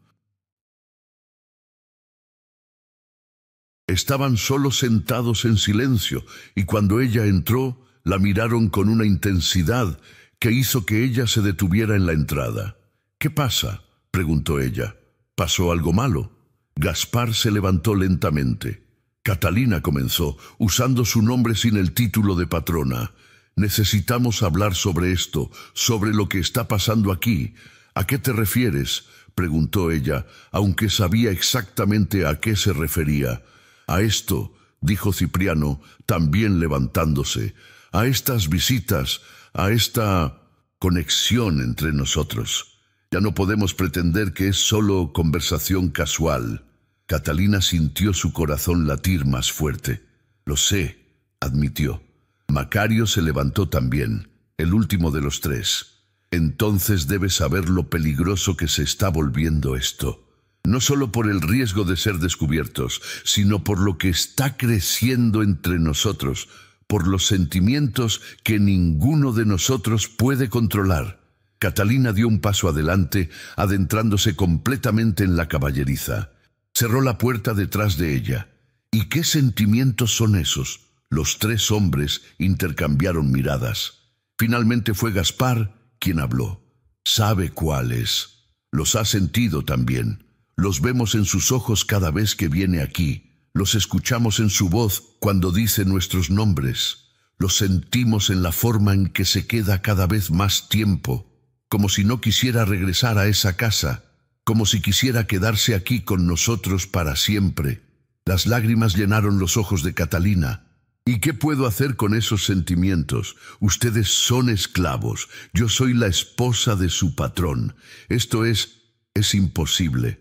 Estaban solo sentados en silencio, y cuando ella entró, la miraron con una intensidad que hizo que ella se detuviera en la entrada. «¿Qué pasa?», preguntó ella. «¿Pasó algo malo?». Gaspar se levantó lentamente. Catalina comenzó, usando su nombre sin el título de patrona. «Necesitamos hablar sobre esto, sobre lo que está pasando aquí. ¿A qué te refieres?», preguntó ella, aunque sabía exactamente a qué se refería. «A esto», dijo Cipriano, también levantándose, «a estas visitas, a esta conexión entre nosotros». Ya no podemos pretender que es solo conversación casual. Catalina sintió su corazón latir más fuerte. Lo sé, admitió. Macario se levantó también, el último de los tres. Entonces debes saber lo peligroso que se está volviendo esto. No solo por el riesgo de ser descubiertos, sino por lo que está creciendo entre nosotros, por los sentimientos que ninguno de nosotros puede controlar. Catalina dio un paso adelante, adentrándose completamente en la caballeriza. Cerró la puerta detrás de ella. ¿Y qué sentimientos son esos? Los tres hombres intercambiaron miradas. Finalmente fue Gaspar quien habló. Sabe cuáles. Los ha sentido también. Los vemos en sus ojos cada vez que viene aquí. Los escuchamos en su voz cuando dice nuestros nombres. Los sentimos en la forma en que se queda cada vez más tiempo. Como si no quisiera regresar a esa casa, como si quisiera quedarse aquí con nosotros para siempre. Las lágrimas llenaron los ojos de Catalina. ¿Y qué puedo hacer con esos sentimientos? Ustedes son esclavos, yo soy la esposa de su patrón. Esto es imposible,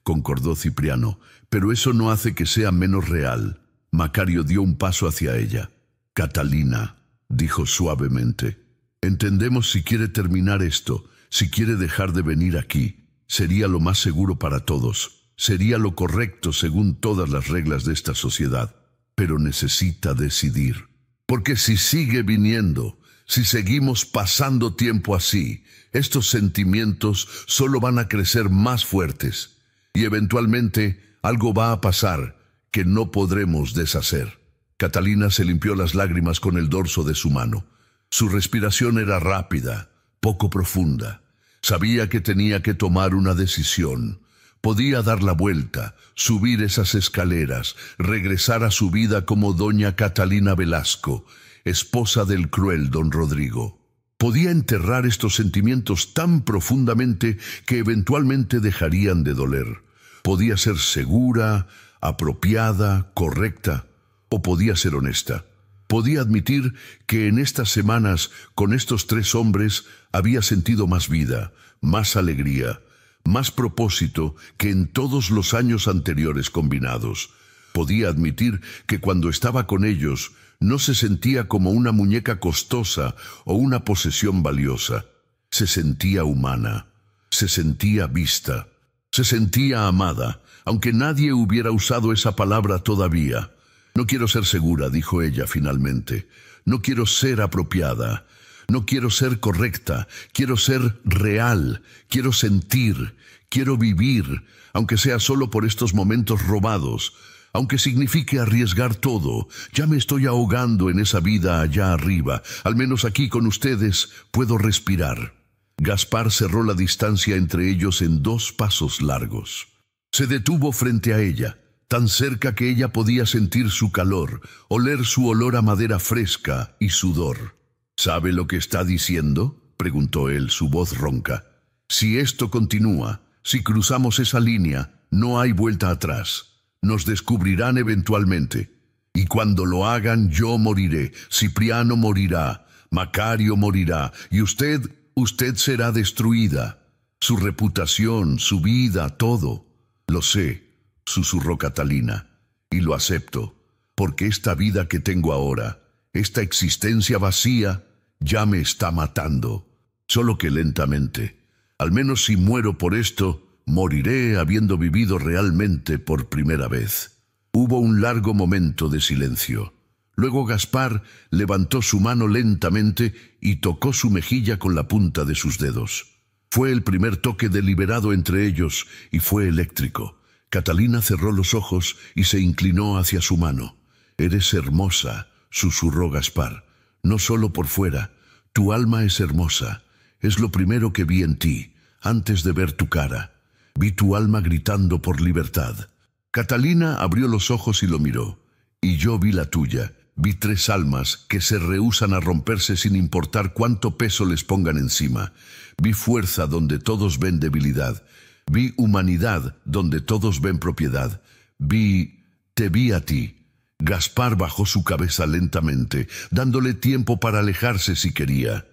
concordó Cipriano, pero eso no hace que sea menos real. Macario dio un paso hacia ella. Catalina, dijo suavemente. Entendemos si quiere terminar esto, si quiere dejar de venir aquí. Sería lo más seguro para todos. Sería lo correcto según todas las reglas de esta sociedad. Pero necesita decidir. Porque si sigue viniendo, si seguimos pasando tiempo así, estos sentimientos solo van a crecer más fuertes. Y eventualmente algo va a pasar que no podremos deshacer. Catalina se limpió las lágrimas con el dorso de su mano. Su respiración era rápida, poco profunda. Sabía que tenía que tomar una decisión. Podía dar la vuelta, subir esas escaleras, regresar a su vida como doña Catalina Velasco, esposa del cruel don Rodrigo. Podía enterrar estos sentimientos tan profundamente que eventualmente dejarían de doler. Podía ser segura, apropiada, correcta, o podía ser honesta. Podía admitir que en estas semanas, con estos tres hombres, había sentido más vida, más alegría, más propósito que en todos los años anteriores combinados. Podía admitir que cuando estaba con ellos, no se sentía como una muñeca costosa o una posesión valiosa. Se sentía humana, se sentía vista, se sentía amada, aunque nadie hubiera usado esa palabra todavía. No quiero ser segura, dijo ella finalmente. No quiero ser apropiada. No quiero ser correcta. Quiero ser real. Quiero sentir. Quiero vivir, aunque sea solo por estos momentos robados. Aunque signifique arriesgar todo. Ya me estoy ahogando en esa vida allá arriba. Al menos aquí con ustedes puedo respirar. Gaspar cerró la distancia entre ellos en 2 pasos largos. Se detuvo frente a ella, tan cerca que ella podía sentir su calor, oler su olor a madera fresca y sudor. ¿Sabe lo que está diciendo?, preguntó él, su voz ronca. Si esto continúa, si cruzamos esa línea, no hay vuelta atrás. Nos descubrirán eventualmente. Y cuando lo hagan, yo moriré, Cipriano morirá, Macario morirá, y usted será destruida. Su reputación, su vida, todo. Lo sé, susurró Catalina, y lo acepto, porque esta vida que tengo ahora, esta existencia vacía, ya me está matando. Solo que lentamente. Al menos si muero por esto, moriré habiendo vivido realmente por primera vez. Hubo un largo momento de silencio. Luego Gaspar levantó su mano lentamente y tocó su mejilla con la punta de sus dedos. Fue el primer toque deliberado entre ellos y fue eléctrico. Catalina cerró los ojos y se inclinó hacia su mano. «Eres hermosa», susurró Gaspar. «No solo por fuera. Tu alma es hermosa. Es lo primero que vi en ti, antes de ver tu cara. Vi tu alma gritando por libertad». Catalina abrió los ojos y lo miró. «Y yo vi la tuya. Vi 3 almas que se rehúsan a romperse sin importar cuánto peso les pongan encima. Vi fuerza donde todos ven debilidad. Vi humanidad donde todos ven propiedad. Te vi a ti». Gaspar bajó su cabeza lentamente, dándole tiempo para alejarse si quería.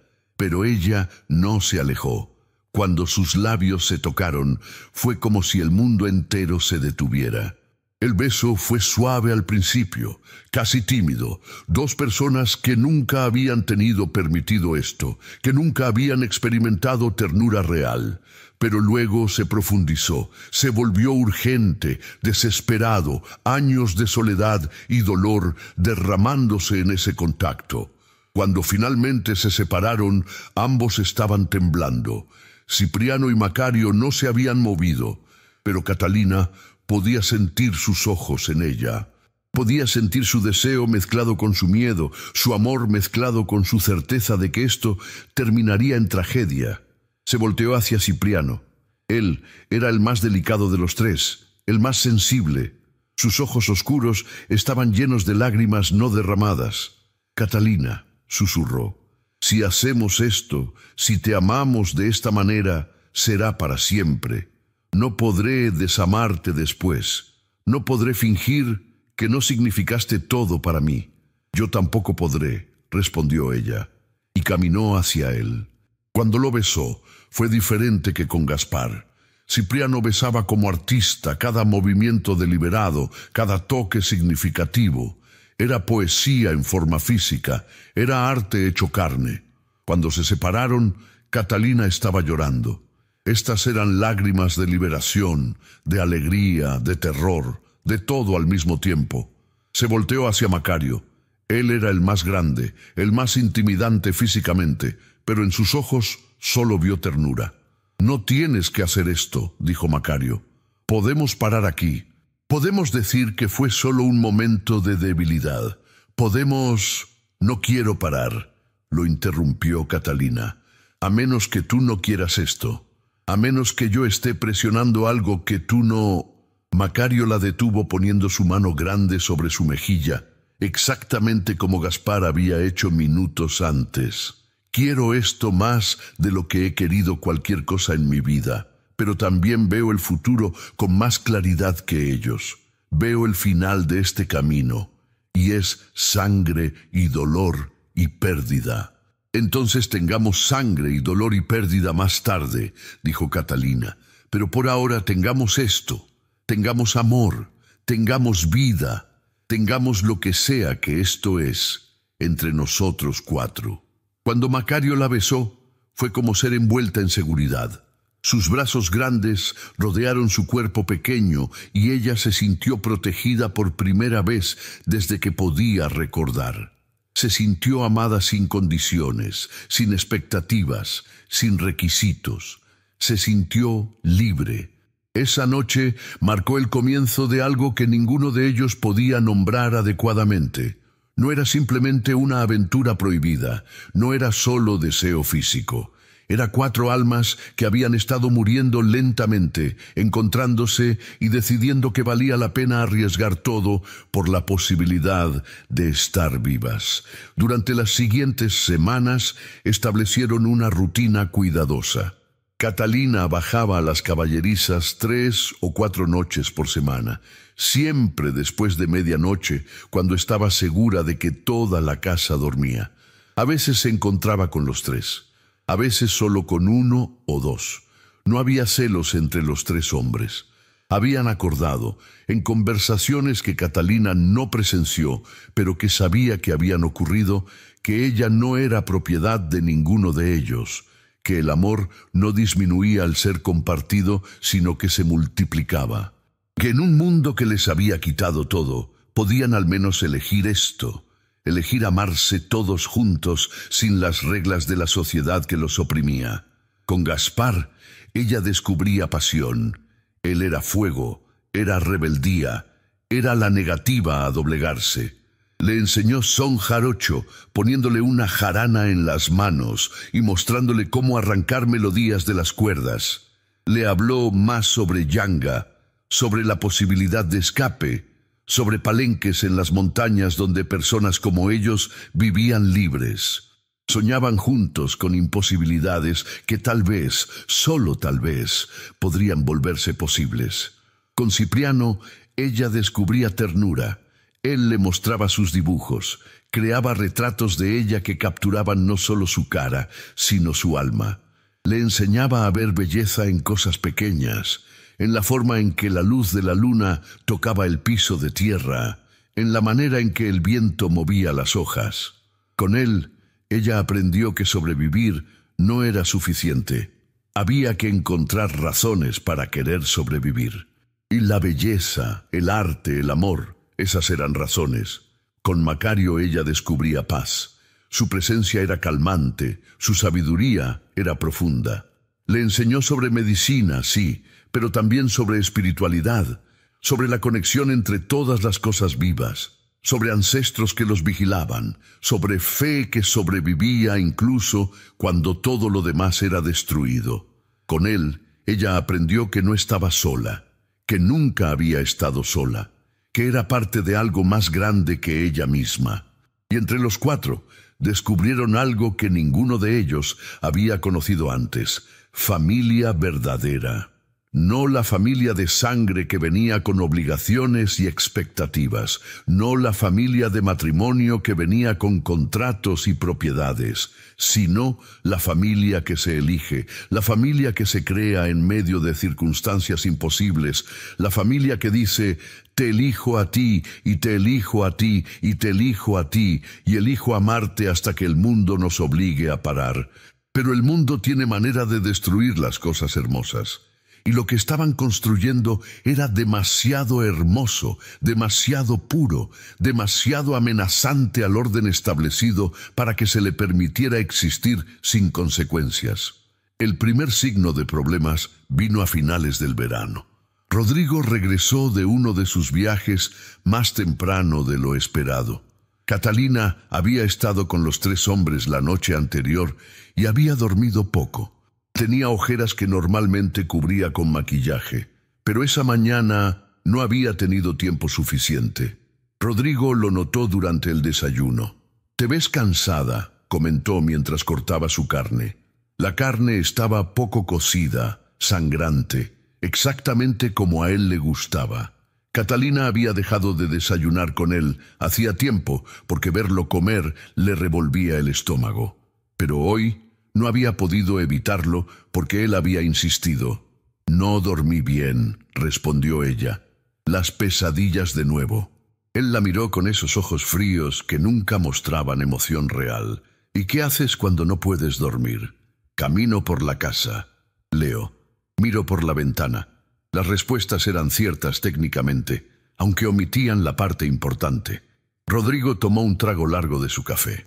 pero ella no se alejó. Cuando sus labios se tocaron, fue como si el mundo entero se detuviera. El beso fue suave al principio, casi tímido. Dos personas que nunca habían tenido permitido esto, que nunca habían experimentado ternura real. Pero luego se profundizó, se volvió urgente, desesperado, años de soledad y dolor derramándose en ese contacto. Cuando finalmente se separaron, ambos estaban temblando. Cipriano y Macario no se habían movido, pero Catalina podía sentir sus ojos en ella. Podía sentir su deseo mezclado con su miedo, su amor mezclado con su certeza de que esto terminaría en tragedia. Se volteó hacia Cipriano. Él era el más delicado de los tres, el más sensible. Sus ojos oscuros estaban llenos de lágrimas no derramadas. «Catalina», susurró, «si hacemos esto, si te amamos de esta manera, será para siempre. No podré desamarte después. No podré fingir que no significaste todo para mí». «Yo tampoco podré», respondió ella, y caminó hacia él. Cuando lo besó, fue diferente que con Gaspar. Cipriano besaba como artista, cada movimiento deliberado, cada toque significativo. Era poesía en forma física, era arte hecho carne. Cuando se separaron, Catalina estaba llorando. Estas eran lágrimas de liberación, de alegría, de terror, de todo al mismo tiempo. Se volteó hacia Macario. Él era el más grande, el más intimidante físicamente, pero en sus ojos solo vio ternura. «No tienes que hacer esto», dijo Macario. «Podemos parar aquí. Podemos decir que fue solo un momento de debilidad. Podemos...» «No quiero parar», lo interrumpió Catalina. «A menos que tú no quieras esto. A menos que yo esté presionando algo que tú no...» Macario la detuvo poniendo su mano grande sobre su mejilla, exactamente como Gaspar había hecho minutos antes. «Quiero esto más de lo que he querido cualquier cosa en mi vida, pero también veo el futuro con más claridad que ellos. Veo el final de este camino, y es sangre y dolor y pérdida». «Entonces tengamos sangre y dolor y pérdida más tarde», dijo Catalina, «pero por ahora tengamos esto, tengamos amor, tengamos vida, tengamos lo que sea que esto es, entre nosotros cuatro». Cuando Macario la besó, fue como ser envuelta en seguridad. Sus brazos grandes rodearon su cuerpo pequeño y ella se sintió protegida por primera vez desde que podía recordar. Se sintió amada sin condiciones, sin expectativas, sin requisitos. Se sintió libre. Esa noche marcó el comienzo de algo que ninguno de ellos podía nombrar adecuadamente. No era simplemente una aventura prohibida, no era solo deseo físico. Era cuatro almas que habían estado muriendo lentamente, encontrándose y decidiendo que valía la pena arriesgar todo por la posibilidad de estar vivas. Durante las siguientes semanas establecieron una rutina cuidadosa. Catalina bajaba a las caballerizas 3 o 4 noches por semana, siempre después de medianoche, cuando estaba segura de que toda la casa dormía. A veces se encontraba con los tres, a veces solo con uno o dos. No había celos entre los tres hombres. Habían acordado, en conversaciones que Catalina no presenció, pero que sabía que habían ocurrido, que ella no era propiedad de ninguno de ellos, que el amor no disminuía al ser compartido, sino que se multiplicaba. Que en un mundo que les había quitado todo, podían al menos elegir esto, elegir amarse todos juntos sin las reglas de la sociedad que los oprimía. Con Gaspar, ella descubría pasión. Él era fuego, era rebeldía, era la negativa a doblegarse. Le enseñó son jarocho, poniéndole una jarana en las manos y mostrándole cómo arrancar melodías de las cuerdas. Le habló más sobre yanga, sobre la posibilidad de escape, sobre palenques en las montañas donde personas como ellos vivían libres. Soñaban juntos con imposibilidades que tal vez, solo tal vez, podrían volverse posibles. Con Cipriano, ella descubría ternura. Él le mostraba sus dibujos, creaba retratos de ella que capturaban no solo su cara, sino su alma. Le enseñaba a ver belleza en cosas pequeñas, en la forma en que la luz de la luna tocaba el piso de tierra, en la manera en que el viento movía las hojas. Con él, ella aprendió que sobrevivir no era suficiente. Había que encontrar razones para querer sobrevivir. Y la belleza, el arte, el amor, esas eran razones. Con Macario ella descubría paz. Su presencia era calmante, su sabiduría era profunda. Le enseñó sobre medicina, sí, pero también sobre espiritualidad, sobre la conexión entre todas las cosas vivas, sobre ancestros que los vigilaban, sobre fe que sobrevivía incluso cuando todo lo demás era destruido. Con él, ella aprendió que no estaba sola, que nunca había estado sola, que era parte de algo más grande que ella misma. Y entre los cuatro descubrieron algo que ninguno de ellos había conocido antes: familia verdadera. No la familia de sangre que venía con obligaciones y expectativas, no la familia de matrimonio que venía con contratos y propiedades, sino la familia que se elige, la familia que se crea en medio de circunstancias imposibles, la familia que dice: te elijo a ti, y te elijo a ti, y te elijo a ti, y elijo amarte hasta que el mundo nos obligue a parar. Pero el mundo tiene manera de destruir las cosas hermosas. Y lo que estaban construyendo era demasiado hermoso, demasiado puro, demasiado amenazante al orden establecido para que se le permitiera existir sin consecuencias. El primer signo de problemas vino a finales del verano. Rodrigo regresó de uno de sus viajes más temprano de lo esperado. Catalina había estado con los 3 hombres la noche anterior y había dormido poco. Tenía ojeras que normalmente cubría con maquillaje, pero esa mañana no había tenido tiempo suficiente. Rodrigo lo notó durante el desayuno. «Te ves cansada», comentó mientras cortaba su carne. La carne estaba poco cocida, sangrante, exactamente como a él le gustaba. Catalina había dejado de desayunar con él hacía tiempo porque verlo comer le revolvía el estómago. Pero hoy no había podido evitarlo porque él había insistido. «No dormí bien», respondió ella. «Las pesadillas de nuevo». Él la miró con esos ojos fríos que nunca mostraban emoción real. «¿Y qué haces cuando no puedes dormir?» «Camino por la casa». «Leo». «Miro por la ventana». Las respuestas eran ciertas técnicamente, aunque omitían la parte importante. Rodrigo tomó un trago largo de su café.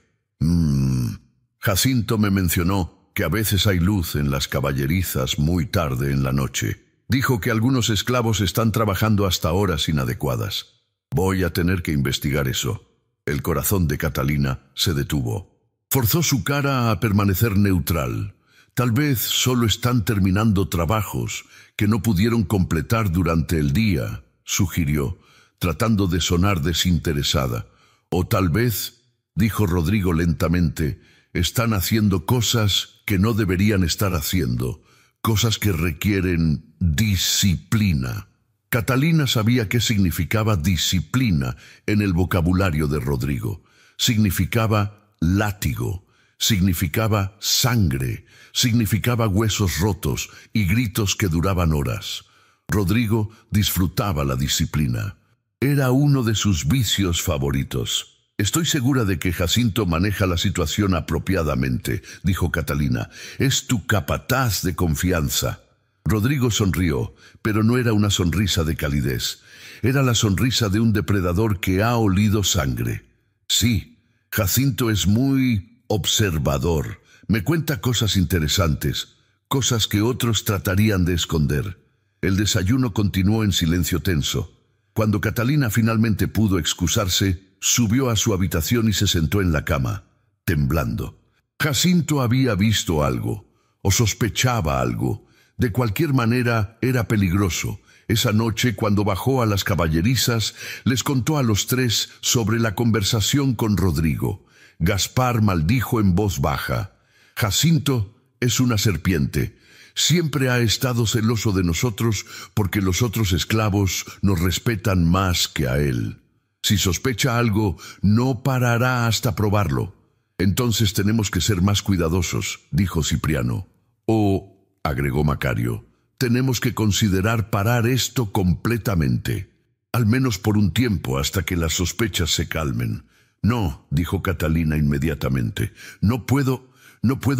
Jacinto me mencionó que a veces hay luz en las caballerizas muy tarde en la noche. Dijo que algunos esclavos están trabajando hasta horas inadecuadas. Voy a tener que investigar eso. El corazón de Catalina se detuvo. Forzó su cara a permanecer neutral. Tal vez solo están terminando trabajos que no pudieron completar durante el día, sugirió, tratando de sonar desinteresada. O tal vez, dijo Rodrigo lentamente, están haciendo cosas que no deberían estar haciendo, cosas que requieren disciplina. Catalina sabía qué significaba disciplina en el vocabulario de Rodrigo. Significaba látigo, significaba sangre, significaba huesos rotos y gritos que duraban horas. Rodrigo disfrutaba la disciplina. Era uno de sus vicios favoritos. «Estoy segura de que Jacinto maneja la situación apropiadamente», dijo Catalina. «Es tu capataz de confianza». Rodrigo sonrió, pero no era una sonrisa de calidez. Era la sonrisa de un depredador que ha olido sangre. «Sí, Jacinto es muy observador. Me cuenta cosas interesantes, cosas que otros tratarían de esconder». El desayuno continuó en silencio tenso. Cuando Catalina finalmente pudo excusarse, subió a su habitación y se sentó en la cama, temblando. Jacinto había visto algo, o sospechaba algo. De cualquier manera, era peligroso. Esa noche, cuando bajó a las caballerizas, les contó a los 3 sobre la conversación con Rodrigo. Gaspar maldijo en voz baja. «Jacinto es una serpiente. Siempre ha estado celoso de nosotros porque los otros esclavos nos respetan más que a él». Si sospecha algo, no parará hasta probarlo. Entonces tenemos que ser más cuidadosos, dijo Cipriano. O, agregó Macario, tenemos que considerar parar esto completamente, al menos por un tiempo hasta que las sospechas se calmen. No, dijo Catalina inmediatamente, no puedo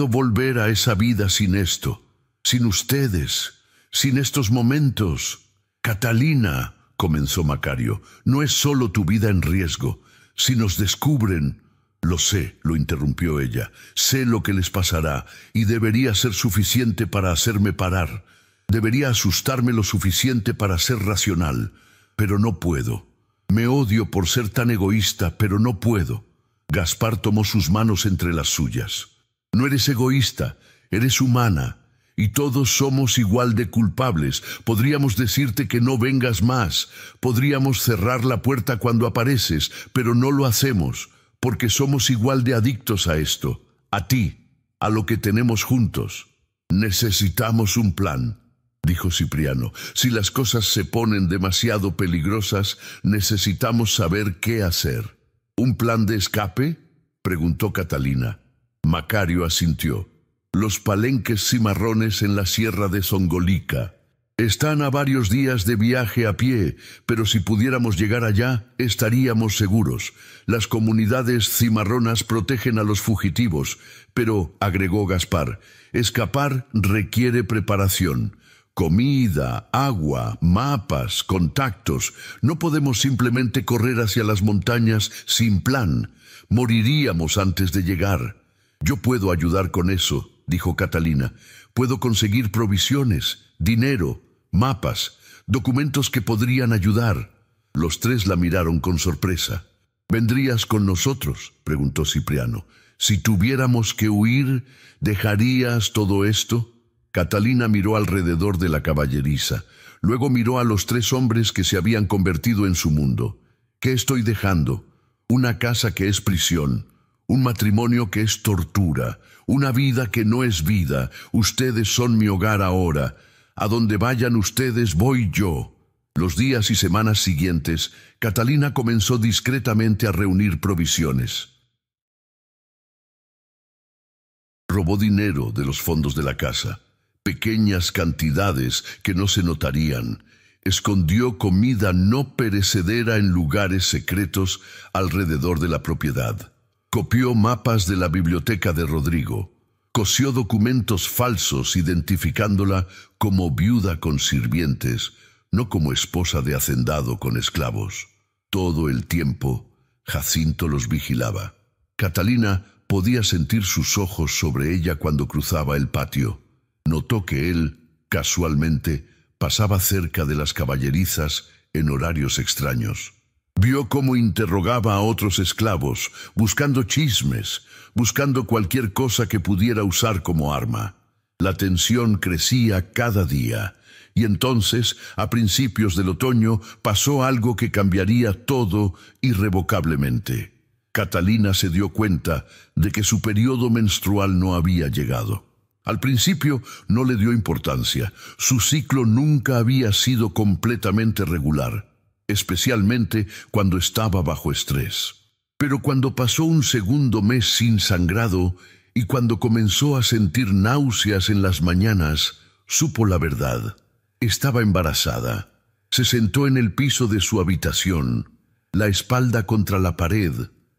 volver a esa vida sin esto, sin ustedes, sin estos momentos. Catalina, comenzó Macario, no es solo tu vida en riesgo. Si nos descubren... Lo sé, lo interrumpió ella. Sé lo que les pasará y debería ser suficiente para hacerme parar. Debería asustarme lo suficiente para ser racional, pero no puedo. Me odio por ser tan egoísta, pero no puedo. Gaspar tomó sus manos entre las suyas. No eres egoísta, eres humana, y todos somos igual de culpables. Podríamos decirte que no vengas más, podríamos cerrar la puerta cuando apareces, pero no lo hacemos, porque somos igual de adictos a esto, a ti, a lo que tenemos juntos. Necesitamos un plan, dijo Cipriano. Si las cosas se ponen demasiado peligrosas, necesitamos saber qué hacer. ¿Un plan de escape?, preguntó Catalina. Macario asintió. Los palenques cimarrones en la sierra de Zongolica. Están a varios días de viaje a pie, pero si pudiéramos llegar allá, estaríamos seguros. Las comunidades cimarronas protegen a los fugitivos, pero, agregó Gaspar, escapar requiere preparación. Comida, agua, mapas, contactos. No podemos simplemente correr hacia las montañas sin plan. Moriríamos antes de llegar. Yo puedo ayudar con eso, dijo Catalina. Puedo conseguir provisiones, dinero, mapas, documentos que podrían ayudar. Los tres la miraron con sorpresa. ¿Vendrías con nosotros?, preguntó Cipriano. Si tuviéramos que huir, ¿dejarías todo esto? Catalina miró alrededor de la caballeriza. Luego miró a los tres hombres que se habían convertido en su mundo. ¿Qué estoy dejando? Una casa que es prisión, un matrimonio que es tortura, una vida que no es vida. Ustedes son mi hogar ahora. A donde vayan ustedes voy yo. Los días y semanas siguientes, Catalina comenzó discretamente a reunir provisiones. Robó dinero de los fondos de la casa, pequeñas cantidades que no se notarían. Escondió comida no perecedera en lugares secretos alrededor de la propiedad. Copió mapas de la biblioteca de Rodrigo. Cosió documentos falsos identificándola como viuda con sirvientes, no como esposa de hacendado con esclavos. Todo el tiempo, Jacinto los vigilaba. Catalina podía sentir sus ojos sobre ella cuando cruzaba el patio. Notó que él, casualmente, pasaba cerca de las caballerizas en horarios extraños. Vio cómo interrogaba a otros esclavos, buscando chismes, buscando cualquier cosa que pudiera usar como arma. La tensión crecía cada día, y entonces, a principios del otoño, pasó algo que cambiaría todo irrevocablemente. Catalina se dio cuenta de que su periodo menstrual no había llegado. Al principio no le dio importancia. Su ciclo nunca había sido completamente regular, especialmente cuando estaba bajo estrés. Pero cuando pasó un segundo mes sin sangrado y cuando comenzó a sentir náuseas en las mañanas, supo la verdad. Estaba embarazada. Se sentó en el piso de su habitación, la espalda contra la pared,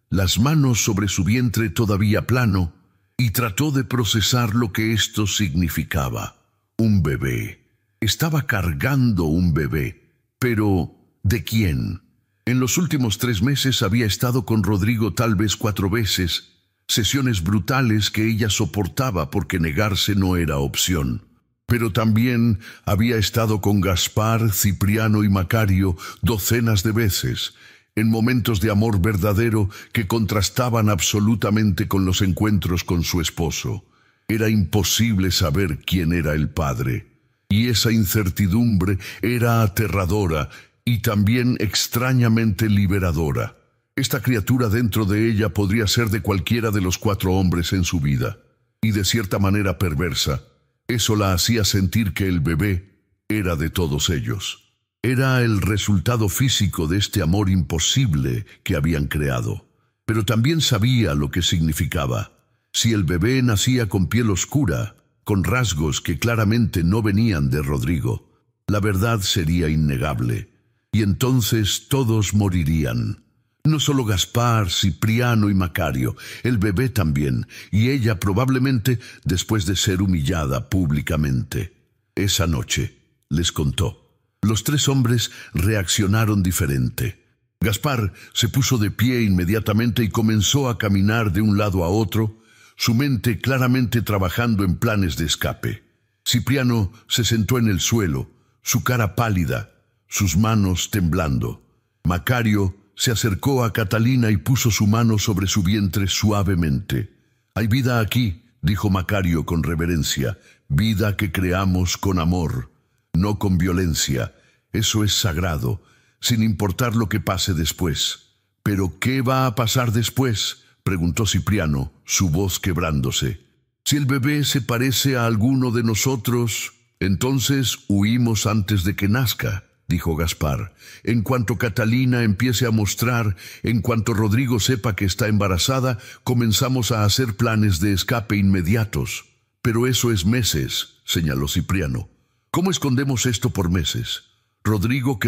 las manos sobre su vientre todavía plano, y trató de procesar lo que esto significaba. Un bebé. Estaba cargando un bebé. Pero, ¿de quién? En los últimos 3 meses había estado con Rodrigo tal vez 4 veces, sesiones brutales que ella soportaba porque negarse no era opción. Pero también había estado con Gaspar, Cipriano y Macario docenas de veces, en momentos de amor verdadero que contrastaban absolutamente con los encuentros con su esposo. Era imposible saber quién era el padre, y esa incertidumbre era aterradora y también extrañamente liberadora. Esta criatura dentro de ella podría ser de cualquiera de los 4 hombres en su vida, y de cierta manera perversa. Eso la hacía sentir que el bebé era de todos ellos. Era el resultado físico de este amor imposible que habían creado. Pero también sabía lo que significaba. Si el bebé nacía con piel oscura, con rasgos que claramente no venían de Rodrigo, la verdad sería innegable. Y entonces todos morirían. No solo Gaspar, Cipriano y Macario, el bebé también, y ella probablemente después de ser humillada públicamente. Esa noche, les contó, los tres hombres reaccionaron diferente. Gaspar se puso de pie inmediatamente y comenzó a caminar de un lado a otro, su mente claramente trabajando en planes de escape. Cipriano se sentó en el suelo, su cara pálida, sus manos temblando. Macario se acercó a Catalina y puso su mano sobre su vientre suavemente. «Hay vida aquí», dijo Macario con reverencia, «vida que creamos con amor, no con violencia. Eso es sagrado, sin importar lo que pase después». «¿Pero qué va a pasar después?», preguntó Cipriano, su voz quebrándose. «Si el bebé se parece a alguno de nosotros, entonces huimos antes de que nazca», dijo Gaspar. «En cuanto Catalina empiece a mostrar, en cuanto Rodrigo sepa que está embarazada, comenzamos a hacer planes de escape inmediatos». «Pero eso es meses», señaló Cipriano. «¿Cómo escondemos esto por meses? Rodrigo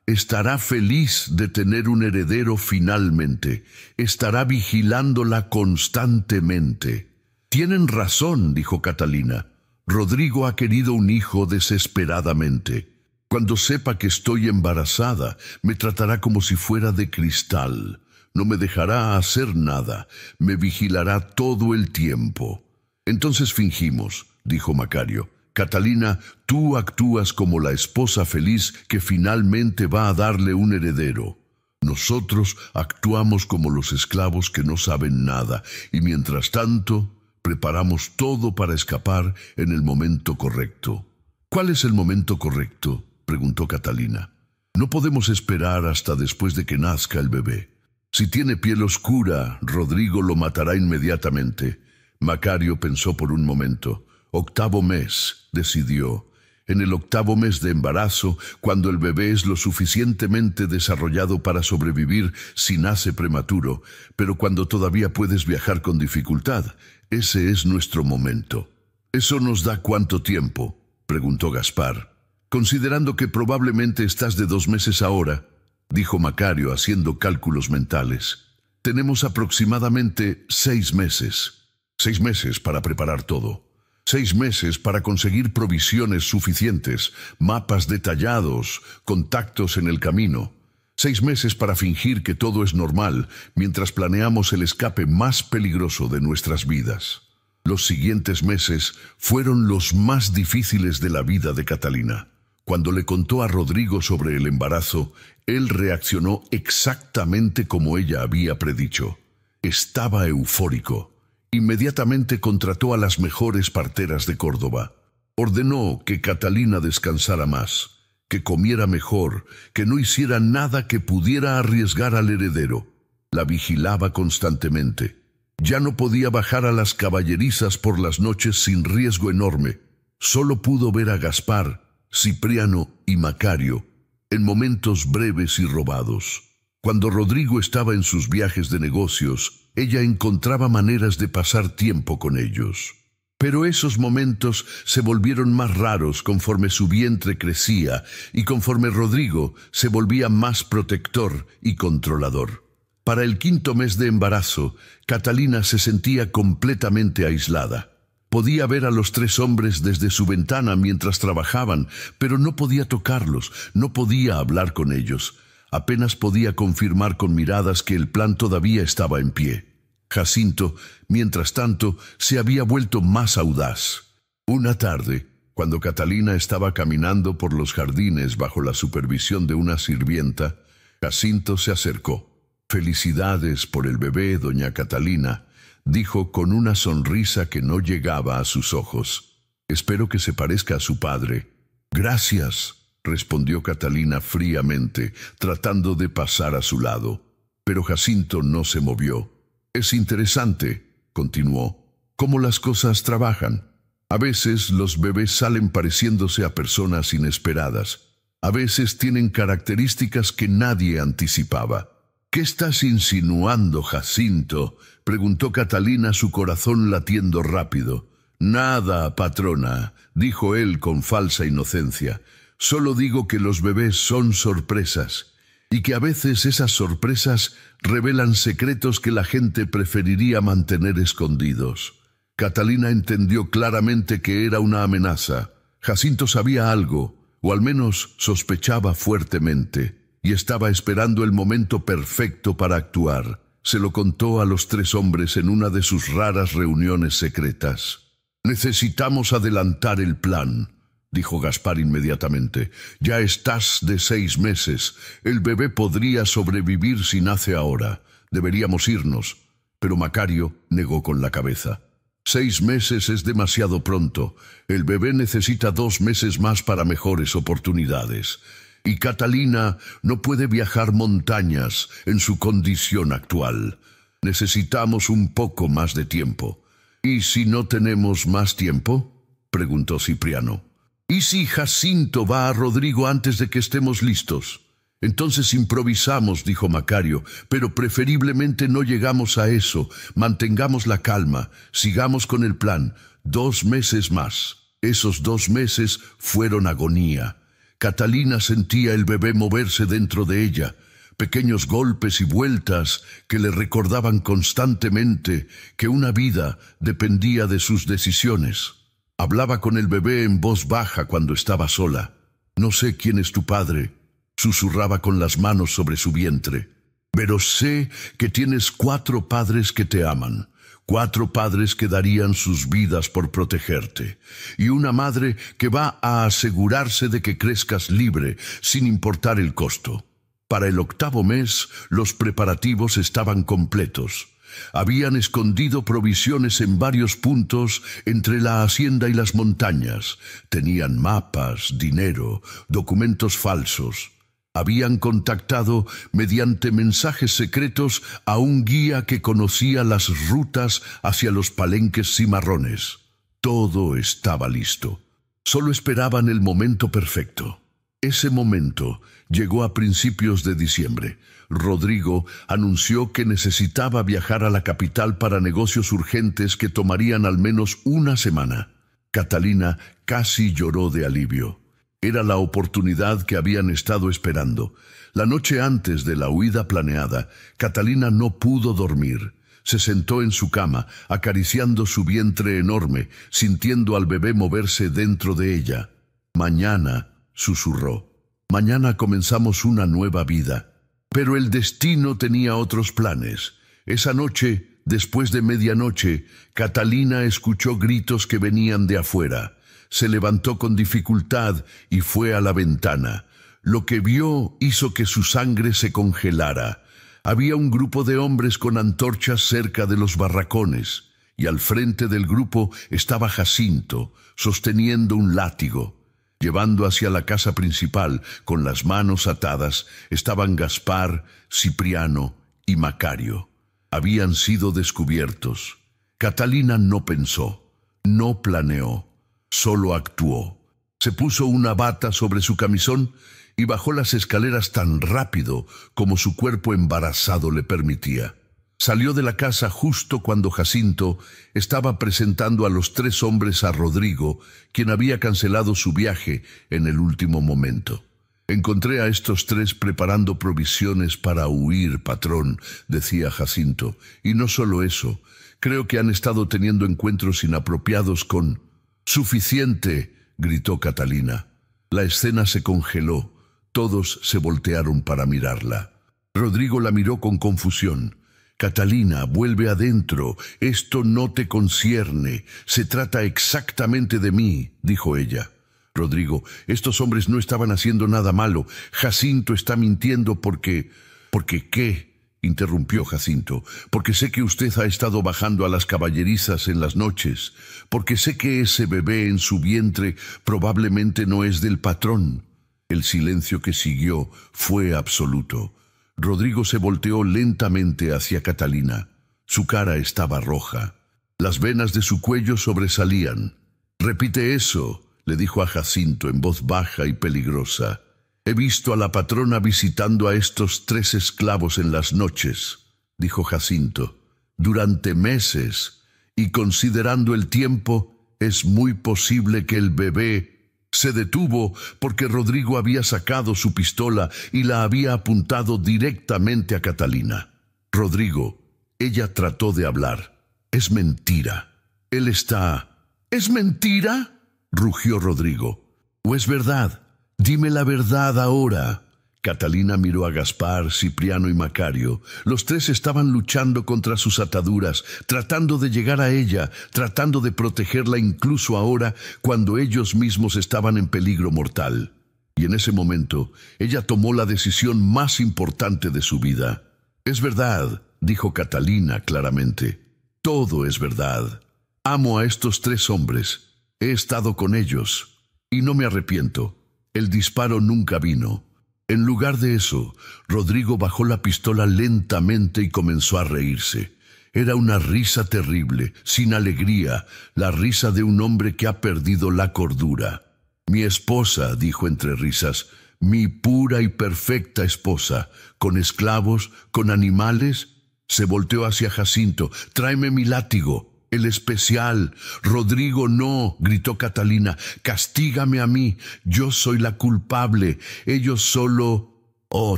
estará feliz de tener un heredero finalmente. Estará vigilándola constantemente». «Tienen razón», dijo Catalina. «Rodrigo ha querido un hijo desesperadamente. Cuando sepa que estoy embarazada, me tratará como si fuera de cristal. No me dejará hacer nada. Me vigilará todo el tiempo». «Entonces fingimos», dijo Macario. «Catalina, tú actúas como la esposa feliz que finalmente va a darle un heredero. Nosotros actuamos como los esclavos que no saben nada, y mientras tanto, preparamos todo para escapar en el momento correcto». «¿Cuál es el momento correcto?», preguntó Catalina. «No podemos esperar hasta después de que nazca el bebé. Si tiene piel oscura, Rodrigo lo matará inmediatamente». Macario pensó por un momento. «Octavo mes», decidió. «En el octavo mes de embarazo, cuando el bebé es lo suficientemente desarrollado para sobrevivir si nace prematuro, pero cuando todavía puedes viajar con dificultad, ese es nuestro momento». «¿Eso nos da cuánto tiempo?», preguntó Gaspar. «Considerando que probablemente estás de 2 meses ahora», dijo Macario haciendo cálculos mentales. «Tenemos aproximadamente 6 meses. 6 meses para preparar todo. 6 meses para conseguir provisiones suficientes, mapas detallados, contactos en el camino. 6 meses para fingir que todo es normal mientras planeamos el escape más peligroso de nuestras vidas». Los siguientes meses fueron los más difíciles de la vida de Catalina. Cuando le contó a Rodrigo sobre el embarazo, él reaccionó exactamente como ella había predicho. Estaba eufórico. Inmediatamente contrató a las mejores parteras de Córdoba. Ordenó que Catalina descansara más, que comiera mejor, que no hiciera nada que pudiera arriesgar al heredero. La vigilaba constantemente. Ya no podía bajar a las caballerizas por las noches sin riesgo enorme. Solo pudo ver a Gaspar, Cipriano y Macario en momentos breves y robados. Cuando Rodrigo estaba en sus viajes de negocios, ella encontraba maneras de pasar tiempo con ellos. Pero esos momentos se volvieron más raros conforme su vientre crecía y conforme Rodrigo se volvía más protector y controlador. Para el 5.º mes de embarazo, Catalina se sentía completamente aislada. Podía ver a los 3 hombres desde su ventana mientras trabajaban, pero no podía tocarlos, no podía hablar con ellos. Apenas podía confirmar con miradas que el plan todavía estaba en pie. Jacinto, mientras tanto, se había vuelto más audaz. Una tarde, cuando Catalina estaba caminando por los jardines bajo la supervisión de una sirvienta, Jacinto se acercó. «Felicidades por el bebé, doña Catalina», dijo con una sonrisa que no llegaba a sus ojos. «Espero que se parezca a su padre». «Gracias», respondió Catalina fríamente, tratando de pasar a su lado. Pero Jacinto no se movió. «Es interesante», continuó, «cómo las cosas trabajan. A veces los bebés salen pareciéndose a personas inesperadas. A veces tienen características que nadie anticipaba. «¿Qué estás insinuando, Jacinto?», preguntó Catalina, su corazón latiendo rápido. «Nada, patrona», dijo él con falsa inocencia. «Solo digo que los bebés son sorpresas, y que a veces esas sorpresas revelan secretos que la gente preferiría mantener escondidos». Catalina entendió claramente que era una amenaza. Jacinto sabía algo, o al menos sospechaba fuertemente, y estaba esperando el momento perfecto para actuar. Se lo contó a los 3 hombres en una de sus raras reuniones secretas. «Necesitamos adelantar el plan», dijo Gaspar inmediatamente. «Ya estás de 6 meses. El bebé podría sobrevivir si nace ahora. Deberíamos irnos». Pero Macario negó con la cabeza. 6 meses es demasiado pronto. El bebé necesita 2 meses más para mejores oportunidades. Y Catalina no puede viajar montañas en su condición actual. Necesitamos un poco más de tiempo. «¿Y si no tenemos más tiempo?», preguntó Cipriano. «¿Y si Jacinto va a Rodrigo antes de que estemos listos?». «Entonces improvisamos», dijo Macario, «pero preferiblemente no llegamos a eso. Mantengamos la calma, sigamos con el plan. 2 meses más». Esos 2 meses fueron agonía. Catalina sentía el bebé moverse dentro de ella, pequeños golpes y vueltas que le recordaban constantemente que una vida dependía de sus decisiones. Hablaba con el bebé en voz baja cuando estaba sola. «No sé quién es tu padre», susurraba con las manos sobre su vientre, «pero sé que tienes 4 padres que te aman, 4 padres que darían sus vidas por protegerte, y una madre que va a asegurarse de que crezcas libre, sin importar el costo». Para el 8º mes, los preparativos estaban completos. Habían escondido provisiones en varios puntos entre la hacienda y las montañas. Tenían mapas, dinero, documentos falsos. Habían contactado mediante mensajes secretos a un guía que conocía las rutas hacia los palenques cimarrones. Todo estaba listo. Solo esperaban el momento perfecto. Ese momento llegó a principios de diciembre. Rodrigo anunció que necesitaba viajar a la capital para negocios urgentes que tomarían al menos una semana. Catalina casi lloró de alivio. Era la oportunidad que habían estado esperando. La noche antes de la huida planeada, Catalina no pudo dormir. Se sentó en su cama, acariciando su vientre enorme, sintiendo al bebé moverse dentro de ella. «Mañana», susurró, «mañana comenzamos una nueva vida». Pero el destino tenía otros planes. Esa noche, después de medianoche, Catalina escuchó gritos que venían de afuera. Se levantó con dificultad y fue a la ventana. Lo que vio hizo que su sangre se congelara. Había un grupo de hombres con antorchas cerca de los barracones, y al frente del grupo estaba Jacinto, sosteniendo un látigo. Llevando hacia la casa principal, con las manos atadas, estaban Gaspar, Cipriano y Macario. Habían sido descubiertos. Catalina no pensó, no planeó, solo actuó. Se puso una bata sobre su camisón y bajó las escaleras tan rápido como su cuerpo embarazado le permitía. Salió de la casa justo cuando Jacinto estaba presentando a los 3 hombres a Rodrigo, quien había cancelado su viaje en el último momento. «Encontré a estos 3 preparando provisiones para huir, patrón», decía Jacinto. «Y no solo eso, creo que han estado teniendo encuentros inapropiados con...» «¡Suficiente!», gritó Catalina. La escena se congeló. Todos se voltearon para mirarla. Rodrigo la miró con confusión. «Catalina, vuelve adentro. Esto no te concierne. Se trata exactamente de mí», dijo ella. «Rodrigo, estos hombres no estaban haciendo nada malo. Jacinto está mintiendo porque...» «¿Porque qué?», interrumpió Jacinto. «Porque sé que usted ha estado bajando a las caballerizas en las noches. Porque sé que ese bebé en su vientre probablemente no es del patrón». El silencio que siguió fue absoluto. Rodrigo se volteó lentamente hacia Catalina. Su cara estaba roja. Las venas de su cuello sobresalían. «Repite eso», le dijo a Jacinto en voz baja y peligrosa. He visto a la patrona visitando a estos 3 esclavos en las noches, dijo Jacinto, durante meses, y considerando el tiempo, es muy posible que el bebé se detuvo porque Rodrigo había sacado su pistola y la había apuntado directamente a Catalina. Rodrigo, ella trató de hablar. Es mentira. Él está... ¿Es mentira?, rugió Rodrigo. ¿O es verdad? Dime la verdad ahora. Catalina miró a Gaspar, Cipriano y Macario. Los 3 estaban luchando contra sus ataduras, tratando de llegar a ella, tratando de protegerla incluso ahora, cuando ellos mismos estaban en peligro mortal. Y en ese momento, ella tomó la decisión más importante de su vida. «Es verdad», dijo Catalina claramente. «Todo es verdad. Amo a estos 3 hombres. He estado con ellos. Y no me arrepiento. El disparo nunca vino». En lugar de eso, Rodrigo bajó la pistola lentamente y comenzó a reírse. Era una risa terrible, sin alegría, la risa de un hombre que ha perdido la cordura. «Mi esposa», dijo entre risas, «mi pura y perfecta esposa, con esclavos, con animales». Se volteó hacia Jacinto. «Tráeme mi látigo. El especial». «Rodrigo, no», gritó Catalina. «Castígame a mí. Yo soy la culpable. Ellos solo...» «Oh,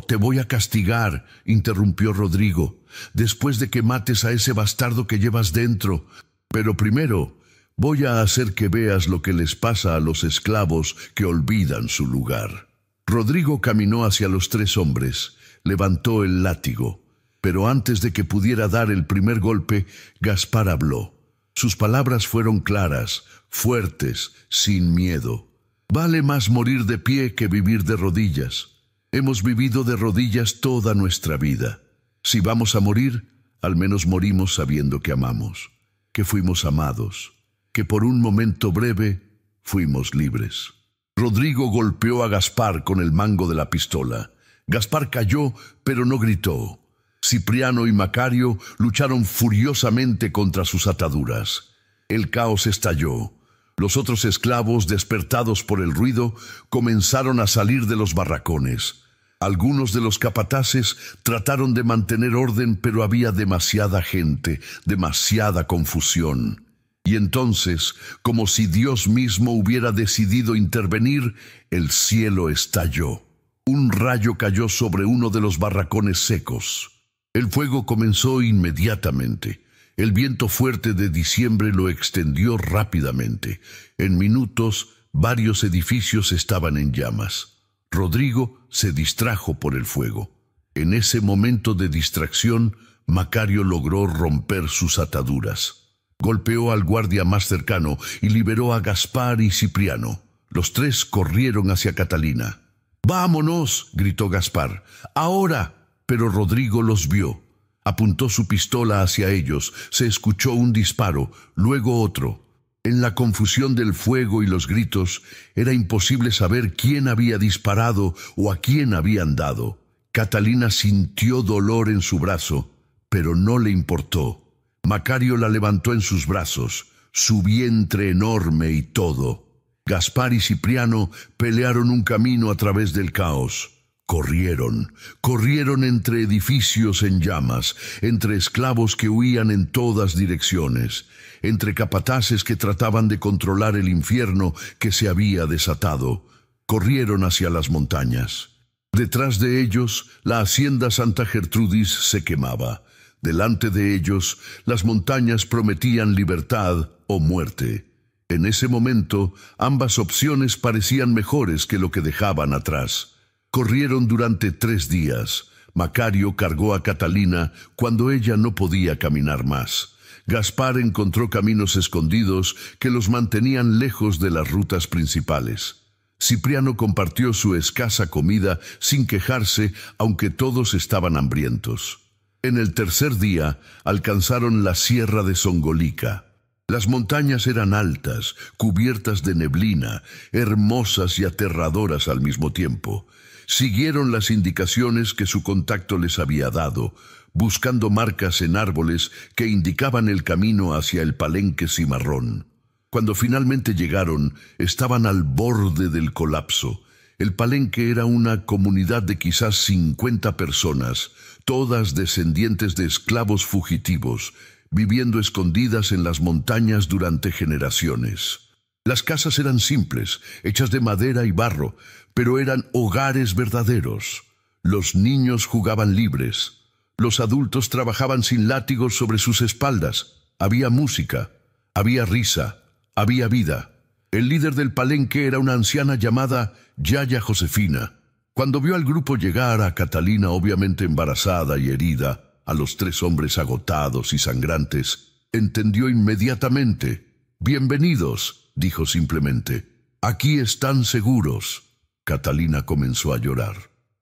te voy a castigar», interrumpió Rodrigo, «después de que mates a ese bastardo que llevas dentro. Pero primero voy a hacer que veas lo que les pasa a los esclavos que olvidan su lugar». Rodrigo caminó hacia los 3 hombres. Levantó el látigo. Pero antes de que pudiera dar el primer golpe, Gaspar habló. Sus palabras fueron claras, fuertes, sin miedo. «Vale más morir de pie que vivir de rodillas. Hemos vivido de rodillas toda nuestra vida. Si vamos a morir, al menos morimos sabiendo que amamos, que fuimos amados, que por un momento breve fuimos libres». Rodrigo golpeó a Gaspar con el mango de la pistola. Gaspar cayó, pero no gritó. Cipriano y Macario lucharon furiosamente contra sus ataduras. El caos estalló. Los otros esclavos, despertados por el ruido, comenzaron a salir de los barracones. Algunos de los capataces trataron de mantener orden, pero había demasiada gente, demasiada confusión. Y entonces, como si Dios mismo hubiera decidido intervenir, el cielo estalló. Un rayo cayó sobre uno de los barracones secos. El fuego comenzó inmediatamente. El viento fuerte de diciembre lo extendió rápidamente. En minutos, varios edificios estaban en llamas. Rodrigo se distrajo por el fuego. En ese momento de distracción, Macario logró romper sus ataduras. Golpeó al guardia más cercano y liberó a Gaspar y Cipriano. Los 3 corrieron hacia Catalina. «¡Vámonos!», gritó Gaspar. «¡Ahora!». Pero Rodrigo los vio. Apuntó su pistola hacia ellos. Se escuchó un disparo, luego otro. En la confusión del fuego y los gritos, era imposible saber quién había disparado o a quién habían dado. Catalina sintió dolor en su brazo, pero no le importó. Macario la levantó en sus brazos, su vientre enorme y todo. Gaspar y Cipriano pelearon un camino a través del caos. Corrieron entre edificios en llamas, entre esclavos que huían en todas direcciones, entre capataces que trataban de controlar el infierno que se había desatado. Corrieron hacia las montañas. Detrás de ellos, la hacienda Santa Gertrudis se quemaba. Delante de ellos, las montañas prometían libertad o muerte. En ese momento, ambas opciones parecían mejores que lo que dejaban atrás. Corrieron durante 3 días. Macario cargó a Catalina cuando ella no podía caminar más. Gaspar encontró caminos escondidos que los mantenían lejos de las rutas principales. Cipriano compartió su escasa comida sin quejarse, aunque todos estaban hambrientos. En el 3er día alcanzaron la sierra de Songolica. Las montañas eran altas, cubiertas de neblina, hermosas y aterradoras al mismo tiempo. Siguieron las indicaciones que su contacto les había dado, buscando marcas en árboles que indicaban el camino hacia el palenque cimarrón. Cuando finalmente llegaron, estaban al borde del colapso. El Palenque era una comunidad de quizás 50 personas, todas descendientes de esclavos fugitivos, viviendo escondidas en las montañas durante generaciones. Las casas eran simples, hechas de madera y barro, pero eran hogares verdaderos. Los niños jugaban libres. Los adultos trabajaban sin látigos sobre sus espaldas. Había música, había risa, había vida. El líder del Palenque era una anciana llamada Yaya Josefina. Cuando vio al grupo llegar, a Catalina obviamente embarazada y herida, a los 3 hombres agotados y sangrantes, entendió inmediatamente. «Bienvenidos», dijo simplemente. «Aquí están seguros». Catalina comenzó a llorar.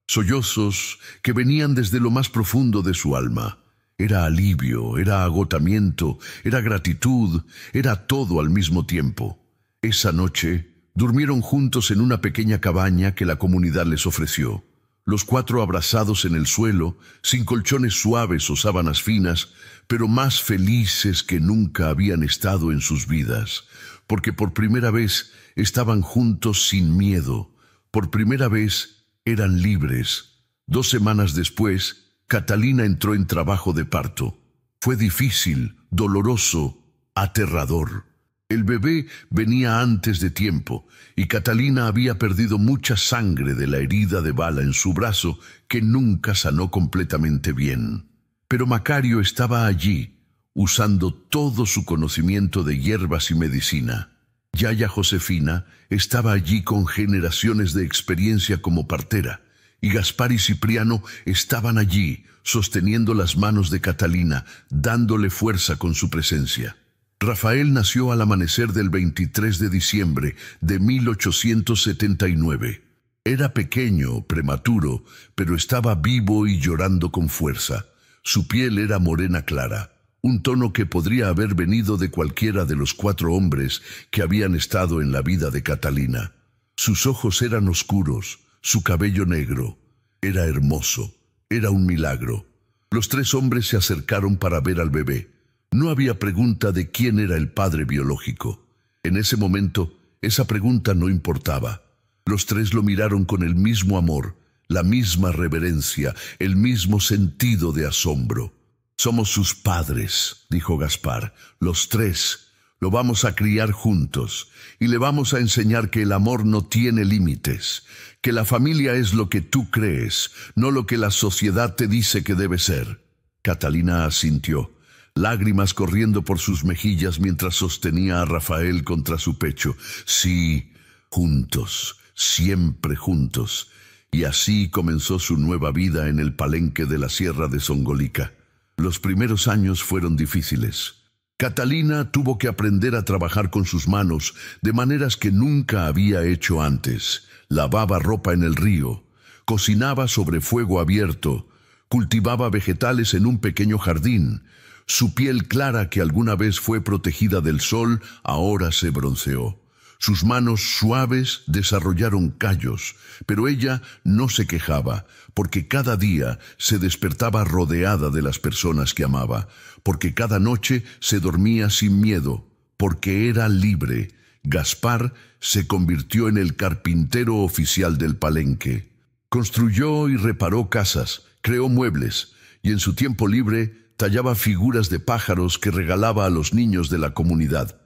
Sollozos que venían desde lo más profundo de su alma. Era alivio, era agotamiento, era gratitud, era todo al mismo tiempo. Esa noche durmieron juntos en una pequeña cabaña que la comunidad les ofreció. Los 4 abrazados en el suelo, sin colchones suaves o sábanas finas, pero más felices que nunca habían estado en sus vidas, porque por primera vez estaban juntos sin miedo, por primera vez eran libres. 2 semanas después, Catalina entró en trabajo de parto. Fue difícil, doloroso, aterrador. El bebé venía antes de tiempo y Catalina había perdido mucha sangre de la herida de bala en su brazo que nunca sanó completamente bien. Pero Macario estaba allí, usando todo su conocimiento de hierbas y medicina. Yaya Josefina estaba allí con generaciones de experiencia como partera, y Gaspar y Cipriano estaban allí, sosteniendo las manos de Catalina, dándole fuerza con su presencia. Rafael nació al amanecer del 23 de diciembre de 1879. Era pequeño, prematuro, pero estaba vivo y llorando con fuerza. Su piel era morena clara, un tono que podría haber venido de cualquiera de los 4 hombres que habían estado en la vida de Catalina. Sus ojos eran oscuros, su cabello negro. Era hermoso, era un milagro. Los 3 hombres se acercaron para ver al bebé. No había pregunta de quién era el padre biológico. En ese momento, esa pregunta no importaba. Los 3 lo miraron con el mismo amor, la misma reverencia, el mismo sentido de asombro. «Somos sus padres», dijo Gaspar, «los 3. Lo vamos a criar juntos y le vamos a enseñar que el amor no tiene límites, que la familia es lo que tú crees, no lo que la sociedad te dice que debe ser». Catalina asintió, lágrimas corriendo por sus mejillas mientras sostenía a Rafael contra su pecho. «Sí, juntos, siempre juntos». Y así comenzó su nueva vida en el Palenque de la Sierra de Songolica. Los primeros años fueron difíciles. Catalina tuvo que aprender a trabajar con sus manos de maneras que nunca había hecho antes. Lavaba ropa en el río, cocinaba sobre fuego abierto, cultivaba vegetales en un pequeño jardín. Su piel clara, que alguna vez fue protegida del sol, ahora se bronceó. Sus manos suaves desarrollaron callos, pero ella no se quejaba, porque cada día se despertaba rodeada de las personas que amaba, porque cada noche se dormía sin miedo, porque era libre. Gaspar se convirtió en el carpintero oficial del Palenque. Construyó y reparó casas, creó muebles, y en su tiempo libre tallaba figuras de pájaros que regalaba a los niños de la comunidad.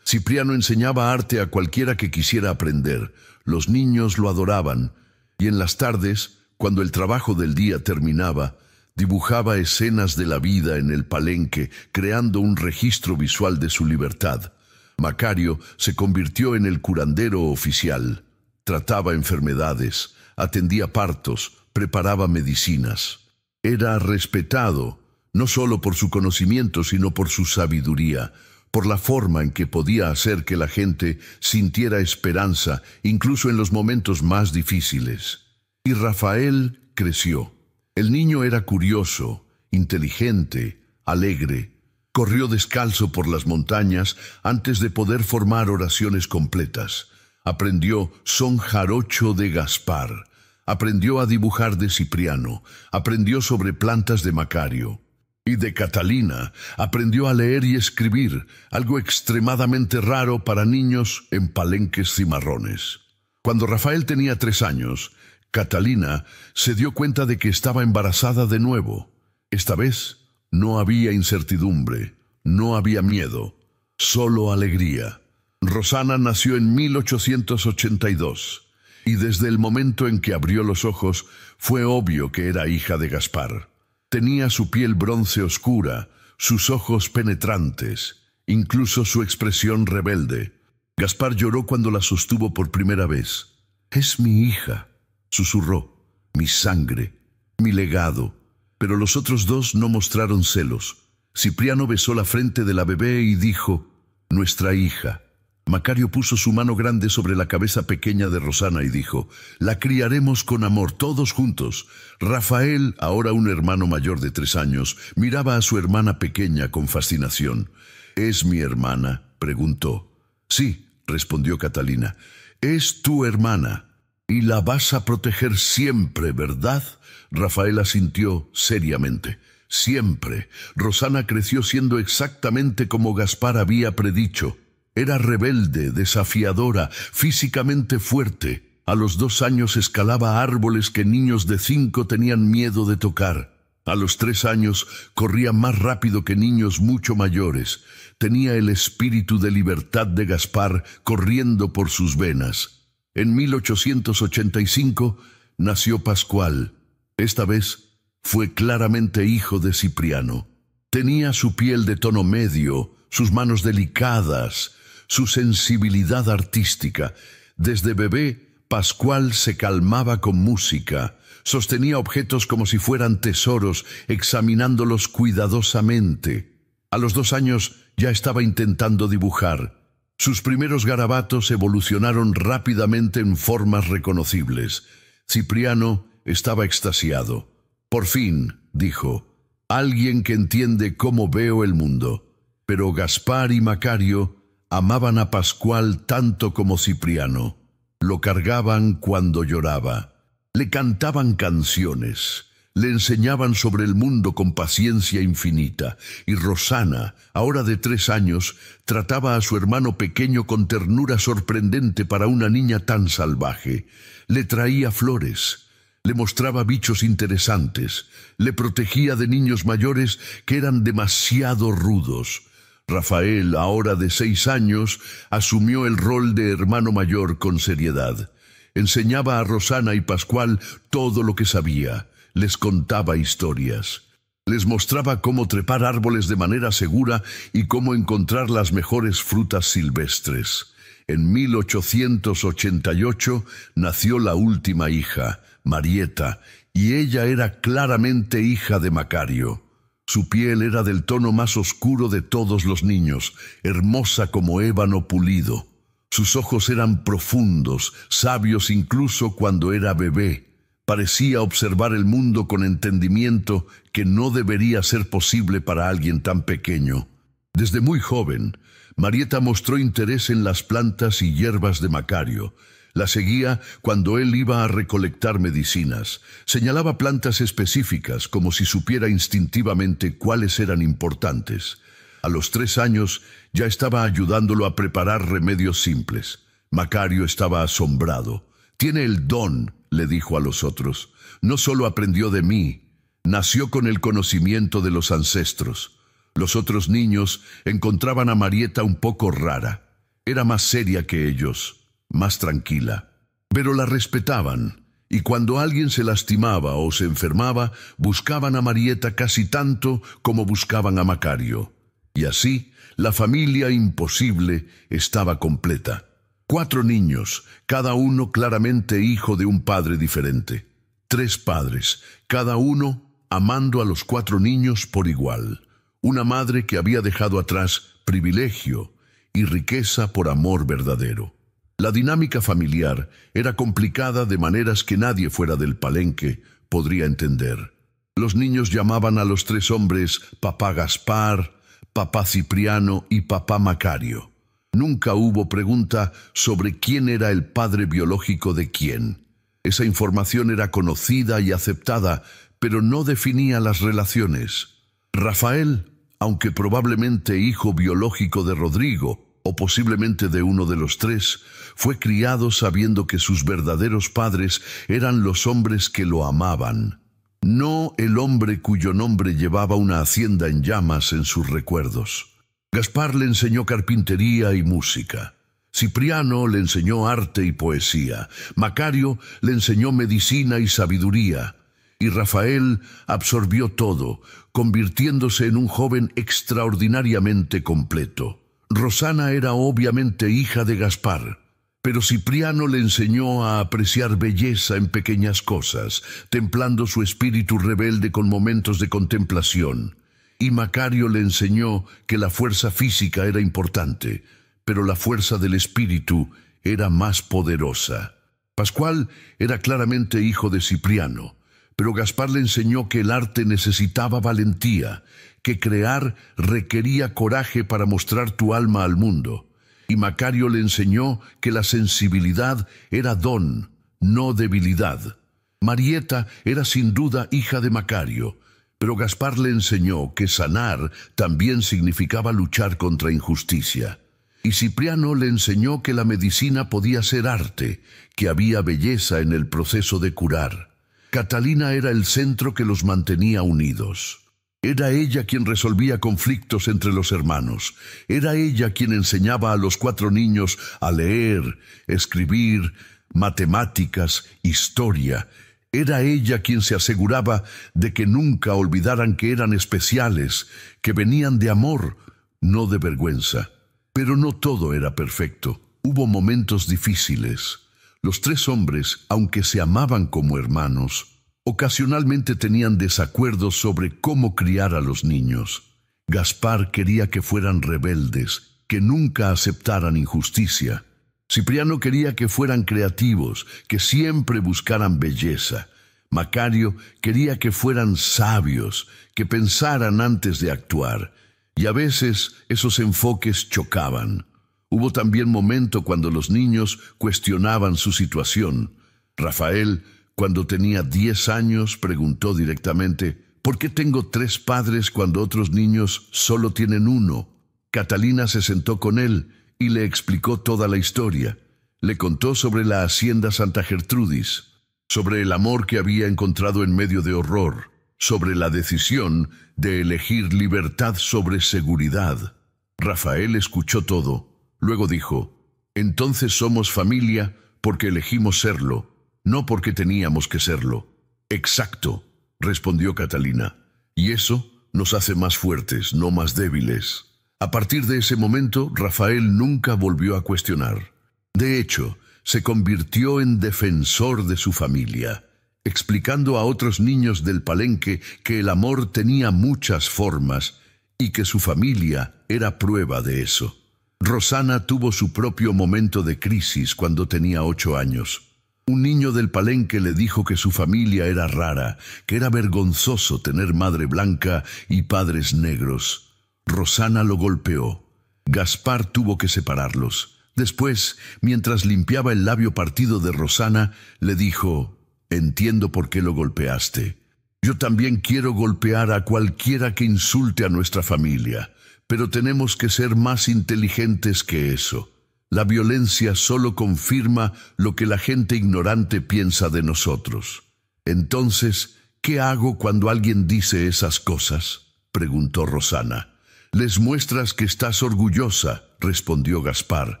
Cipriano enseñaba arte a cualquiera que quisiera aprender. Los niños lo adoraban, y en las tardes, cuando el trabajo del día terminaba, dibujaba escenas de la vida en el Palenque, creando un registro visual de su libertad. Macario se convirtió en el curandero oficial. Trataba enfermedades, atendía partos, preparaba medicinas. Era respetado, no solo por su conocimiento, sino por su sabiduría, por la forma en que podía hacer que la gente sintiera esperanza, incluso en los momentos más difíciles. Y Rafael creció. El niño era curioso, inteligente, alegre. Corrió descalzo por las montañas antes de poder formar oraciones completas. Aprendió son jarocho de Gaspar. Aprendió a dibujar de Cipriano. Aprendió sobre plantas de Macario. Y de Catalina aprendió a leer y escribir, algo extremadamente raro para niños en palenques cimarrones. Cuando Rafael tenía 3 años, Catalina se dio cuenta de que estaba embarazada de nuevo. Esta vez no había incertidumbre, no había miedo, solo alegría. Rosana nació en 1882 y desde el momento en que abrió los ojos fue obvio que era hija de Gaspar. Tenía su piel bronce oscura, sus ojos penetrantes, incluso su expresión rebelde. Gaspar lloró cuando la sostuvo por primera vez. «Es mi hija», susurró, «mi sangre, mi legado». Pero los otros dos no mostraron celos. Cipriano besó la frente de la bebé y dijo, «Nuestra hija». Macario puso su mano grande sobre la cabeza pequeña de Rosana y dijo, «La criaremos con amor, todos juntos». Rafael, ahora un hermano mayor de 3 años, miraba a su hermana pequeña con fascinación. «¿Es mi hermana?», preguntó. «Sí», respondió Catalina, «es tu hermana. Y la vas a proteger siempre, ¿verdad?». Rafael asintió seriamente. «Siempre». Rosana creció siendo exactamente como Gaspar había predicho. Era rebelde, desafiadora, físicamente fuerte. A los 2 años escalaba árboles que niños de 5 tenían miedo de tocar. A los 3 años corría más rápido que niños mucho mayores. Tenía el espíritu de libertad de Gaspar corriendo por sus venas. En 1885 nació Pascual. Esta vez fue claramente hijo de Cipriano. Tenía su piel de tono medio, sus manos delicadas, su sensibilidad artística. Desde bebé, Pascual se calmaba con música. Sostenía objetos como si fueran tesoros, examinándolos cuidadosamente. A los 2 años ya estaba intentando dibujar. Sus primeros garabatos evolucionaron rápidamente en formas reconocibles. Cipriano estaba extasiado. «Por fin», dijo, «alguien que entiende cómo veo el mundo». Pero Gaspar y Macario amaban a Pascual tanto como Cipriano. Lo cargaban cuando lloraba. Le cantaban canciones. Le enseñaban sobre el mundo con paciencia infinita. Y Rosana, ahora de 3 años, trataba a su hermano pequeño con ternura sorprendente para una niña tan salvaje. Le traía flores. Le mostraba bichos interesantes. Le protegía de niños mayores que eran demasiado rudos. Rafael, ahora de 6 años, asumió el rol de hermano mayor con seriedad. Enseñaba a Rosana y Pascual todo lo que sabía. Les contaba historias. Les mostraba cómo trepar árboles de manera segura y cómo encontrar las mejores frutas silvestres. En 1888 nació la última hija, Marieta, y ella era claramente hija de Macario. Su piel era del tono más oscuro de todos los niños, hermosa como ébano pulido. Sus ojos eran profundos, sabios incluso cuando era bebé. Parecía observar el mundo con entendimiento que no debería ser posible para alguien tan pequeño. Desde muy joven, Marieta mostró interés en las plantas y hierbas de Macario. La seguía cuando él iba a recolectar medicinas. Señalaba plantas específicas como si supiera instintivamente cuáles eran importantes. A los 3 años ya estaba ayudándolo a preparar remedios simples. Macario estaba asombrado. «Tiene el don», le dijo a los otros. «No solo aprendió de mí, nació con el conocimiento de los ancestros». Los otros niños encontraban a Marieta un poco rara. Era más seria que ellos, más tranquila. Pero la respetaban, y cuando alguien se lastimaba o se enfermaba, buscaban a Marieta casi tanto como buscaban a Macario. Y así, la familia imposible estaba completa. 4 niños, cada uno claramente hijo de un padre diferente. 3 padres, cada uno amando a los 4 niños por igual. Una madre que había dejado atrás privilegio y riqueza por amor verdadero. La dinámica familiar era complicada de maneras que nadie fuera del palenque podría entender. Los niños llamaban a los 3 hombres Papá Gaspar, Papá Cipriano y Papá Macario. Nunca hubo pregunta sobre quién era el padre biológico de quién. Esa información era conocida y aceptada, pero no definía las relaciones. Rafael, aunque probablemente hijo biológico de Rodrigo, o posiblemente de uno de los tres, fue criado sabiendo que sus verdaderos padres eran los hombres que lo amaban, no el hombre cuyo nombre llevaba una hacienda en llamas en sus recuerdos. Gaspar le enseñó carpintería y música. Cipriano le enseñó arte y poesía. Macario le enseñó medicina y sabiduría. Y Rafael absorbió todo, convirtiéndose en un joven extraordinariamente completo. Rosana era obviamente hija de Gaspar, pero Cipriano le enseñó a apreciar belleza en pequeñas cosas, templando su espíritu rebelde con momentos de contemplación. Y Macario le enseñó que la fuerza física era importante, pero la fuerza del espíritu era más poderosa. Pascual era claramente hijo de Cipriano, pero Gaspar le enseñó que el arte necesitaba valentía, que crear requería coraje para mostrar tu alma al mundo. Y Macario le enseñó que la sensibilidad era don, no debilidad. Marieta era sin duda hija de Macario, pero Gaspar le enseñó que sanar también significaba luchar contra injusticia. Y Cipriano le enseñó que la medicina podía ser arte, que había belleza en el proceso de curar. Catalina era el centro que los mantenía unidos. Era ella quien resolvía conflictos entre los hermanos. Era ella quien enseñaba a los 4 niños a leer, escribir, matemáticas, historia. Era ella quien se aseguraba de que nunca olvidaran que eran especiales, que venían de amor, no de vergüenza. Pero no todo era perfecto. Hubo momentos difíciles. Los 3 hombres, aunque se amaban como hermanos, ocasionalmente tenían desacuerdos sobre cómo criar a los niños. Gaspar quería que fueran rebeldes, que nunca aceptaran injusticia. Cipriano quería que fueran creativos, que siempre buscaran belleza. Macario quería que fueran sabios, que pensaran antes de actuar. Y a veces esos enfoques chocaban. Hubo también momento cuando los niños cuestionaban su situación. Rafael, cuando tenía 10 años, preguntó directamente: ¿por qué tengo 3 padres cuando otros niños solo tienen 1? Catalina se sentó con él y le explicó toda la historia. Le contó sobre la hacienda Santa Gertrudis, sobre el amor que había encontrado en medio de horror, sobre la decisión de elegir libertad sobre seguridad. Rafael escuchó todo. Luego dijo: entonces somos familia porque elegimos serlo, no porque teníamos que serlo. Exacto, respondió Catalina. Y eso nos hace más fuertes, no más débiles. A partir de ese momento, Rafael nunca volvió a cuestionar. De hecho, se convirtió en defensor de su familia, explicando a otros niños del Palenque que el amor tenía muchas formas y que su familia era prueba de eso. Rosana tuvo su propio momento de crisis cuando tenía 8 años. Un niño del Palenque le dijo que su familia era rara, que era vergonzoso tener madre blanca y padres negros. Rosana lo golpeó. Gaspar tuvo que separarlos. Después, mientras limpiaba el labio partido de Rosana, le dijo: entiendo por qué lo golpeaste. Yo también quiero golpear a cualquiera que insulte a nuestra familia, pero tenemos que ser más inteligentes que eso. La violencia solo confirma lo que la gente ignorante piensa de nosotros. Entonces, ¿qué hago cuando alguien dice esas cosas?, preguntó Rosana. Les muestras que estás orgullosa, respondió Gaspar.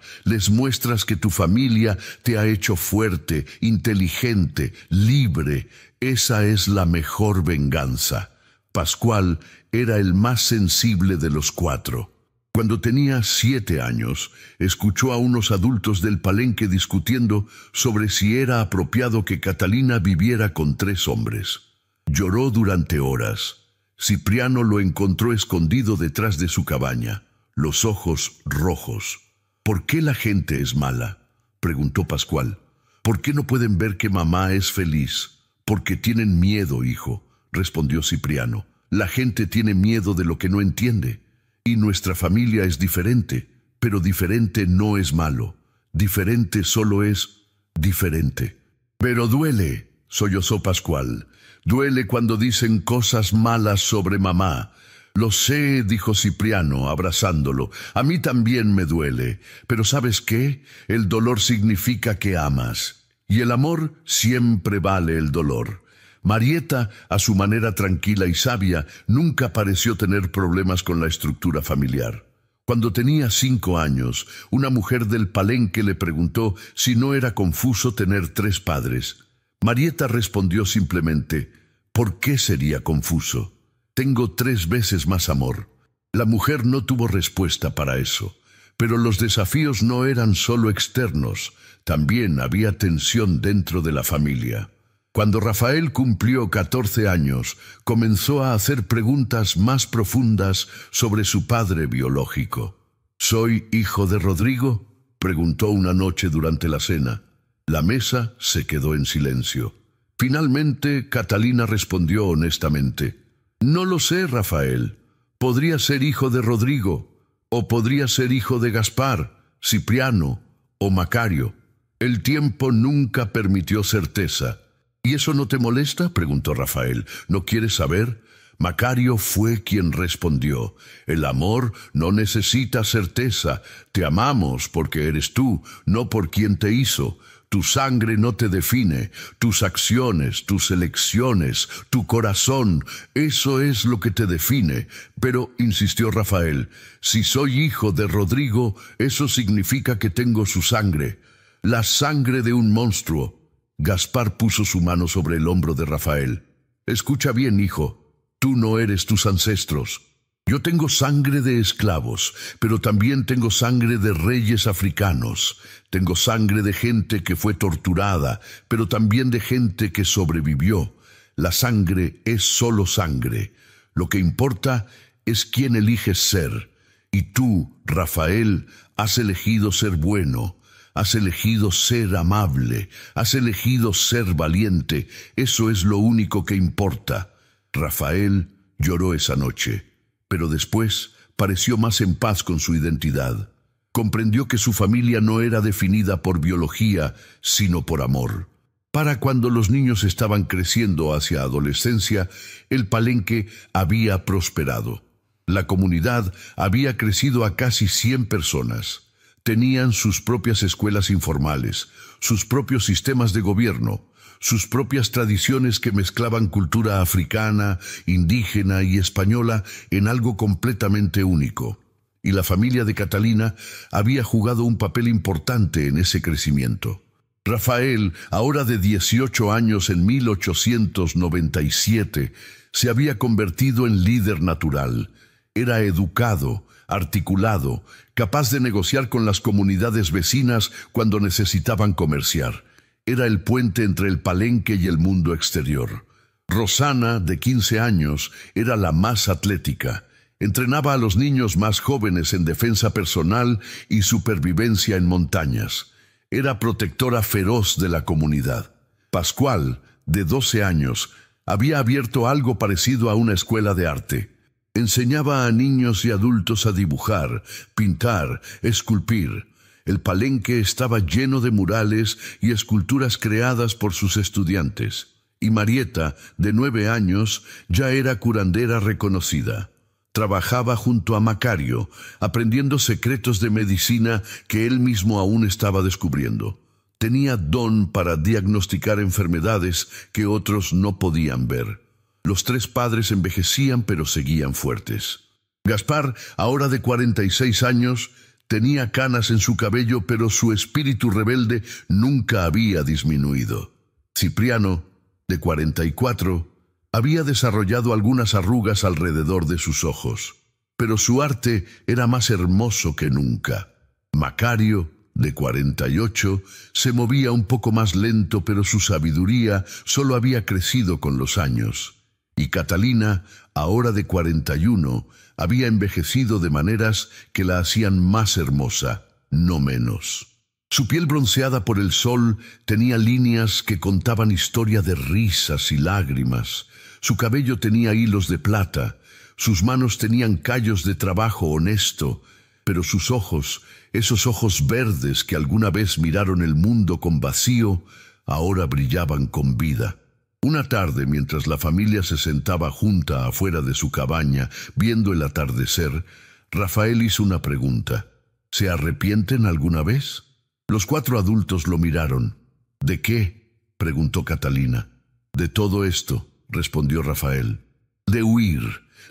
Les muestras que tu familia te ha hecho fuerte, inteligente, libre. Esa es la mejor venganza. Pascual era el más sensible de los 4. Cuando tenía 7 años, escuchó a unos adultos del Palenque discutiendo sobre si era apropiado que Catalina viviera con 3 hombres. Lloró durante horas. Cipriano lo encontró escondido detrás de su cabaña, los ojos rojos. ¿Por qué la gente es mala?, preguntó Pascual. ¿Por qué no pueden ver que mamá es feliz? Porque tienen miedo, hijo, respondió Cipriano. La gente tiene miedo de lo que no entiende. Y nuestra familia es diferente, pero diferente no es malo. Diferente solo es diferente. Pero duele, sollozó Pascual. Duele cuando dicen cosas malas sobre mamá. Lo sé, dijo Cipriano, abrazándolo. A mí también me duele. Pero ¿sabes qué? El dolor significa que amas. Y el amor siempre vale el dolor. Marieta, a su manera tranquila y sabia, nunca pareció tener problemas con la estructura familiar. Cuando tenía 5 años, una mujer del Palenque le preguntó si no era confuso tener 3 padres. Marieta respondió simplemente: ¿por qué sería confuso? Tengo 3 veces más amor. La mujer no tuvo respuesta para eso, pero los desafíos no eran solo externos, también había tensión dentro de la familia. Cuando Rafael cumplió 14 años, comenzó a hacer preguntas más profundas sobre su padre biológico. ¿Soy hijo de Rodrigo?, preguntó una noche durante la cena. La mesa se quedó en silencio. Finalmente, Catalina respondió honestamente: no lo sé, Rafael. Podría ser hijo de Rodrigo, o podría ser hijo de Gaspar, Cipriano o Macario. El tiempo nunca permitió certeza. ¿Y eso no te molesta?, preguntó Rafael. ¿No quieres saber? Macario fue quien respondió: el amor no necesita certeza. Te amamos porque eres tú, no por quien te hizo. Tu sangre no te define, tus acciones, tus elecciones, tu corazón, eso es lo que te define. Pero, insistió Rafael, si soy hijo de Rodrigo, eso significa que tengo su sangre, la sangre de un monstruo. Gaspar puso su mano sobre el hombro de Rafael. Escucha bien, hijo, tú no eres tus ancestros. Yo tengo sangre de esclavos, pero también tengo sangre de reyes africanos. Tengo sangre de gente que fue torturada, pero también de gente que sobrevivió. La sangre es solo sangre. Lo que importa es quién eliges ser. Y tú, Rafael, has elegido ser bueno. Has elegido ser amable. Has elegido ser valiente. Eso es lo único que importa. Rafael lloró esa noche, pero después pareció más en paz con su identidad. Comprendió que su familia no era definida por biología, sino por amor. Para cuando los niños estaban creciendo hacia adolescencia, el Palenque había prosperado. La comunidad había crecido a casi 100 personas. Tenían sus propias escuelas informales, sus propios sistemas de gobierno, sus propias tradiciones que mezclaban cultura africana, indígena y española en algo completamente único. Y la familia de Catalina había jugado un papel importante en ese crecimiento. Rafael, ahora de 18 años en 1897, se había convertido en líder natural. Era educado, articulado, capaz de negociar con las comunidades vecinas cuando necesitaban comerciar. Era el puente entre el Palenque y el mundo exterior. Rosana, de 15 años, era la más atlética. Entrenaba a los niños más jóvenes en defensa personal y supervivencia en montañas. Era protectora feroz de la comunidad. Pascual, de 12 años, había abierto algo parecido a una escuela de arte. Enseñaba a niños y adultos a dibujar, pintar, esculpir. El Palenque estaba lleno de murales y esculturas creadas por sus estudiantes. Y Marieta, de 9 años, ya era curandera reconocida. Trabajaba junto a Macario, aprendiendo secretos de medicina que él mismo aún estaba descubriendo. Tenía don para diagnosticar enfermedades que otros no podían ver. Los 3 padres envejecían, pero seguían fuertes. Gaspar, ahora de 46 años, tenía canas en su cabello, pero su espíritu rebelde nunca había disminuido. Cipriano, de 44, había desarrollado algunas arrugas alrededor de sus ojos, pero su arte era más hermoso que nunca. Macario, de 48, se movía un poco más lento, pero su sabiduría solo había crecido con los años. Y Catalina, ahora de 41, había envejecido de maneras que la hacían más hermosa, no menos. Su piel bronceada por el sol tenía líneas que contaban historia de risas y lágrimas. Su cabello tenía hilos de plata, sus manos tenían callos de trabajo honesto, pero sus ojos, esos ojos verdes que alguna vez miraron el mundo con vacío, ahora brillaban con vida. Una tarde, mientras la familia se sentaba junta afuera de su cabaña, viendo el atardecer, Rafael hizo una pregunta. ¿Se arrepienten alguna vez? Los 4 adultos lo miraron. ¿De qué?, preguntó Catalina. De todo esto, respondió Rafael. De huir,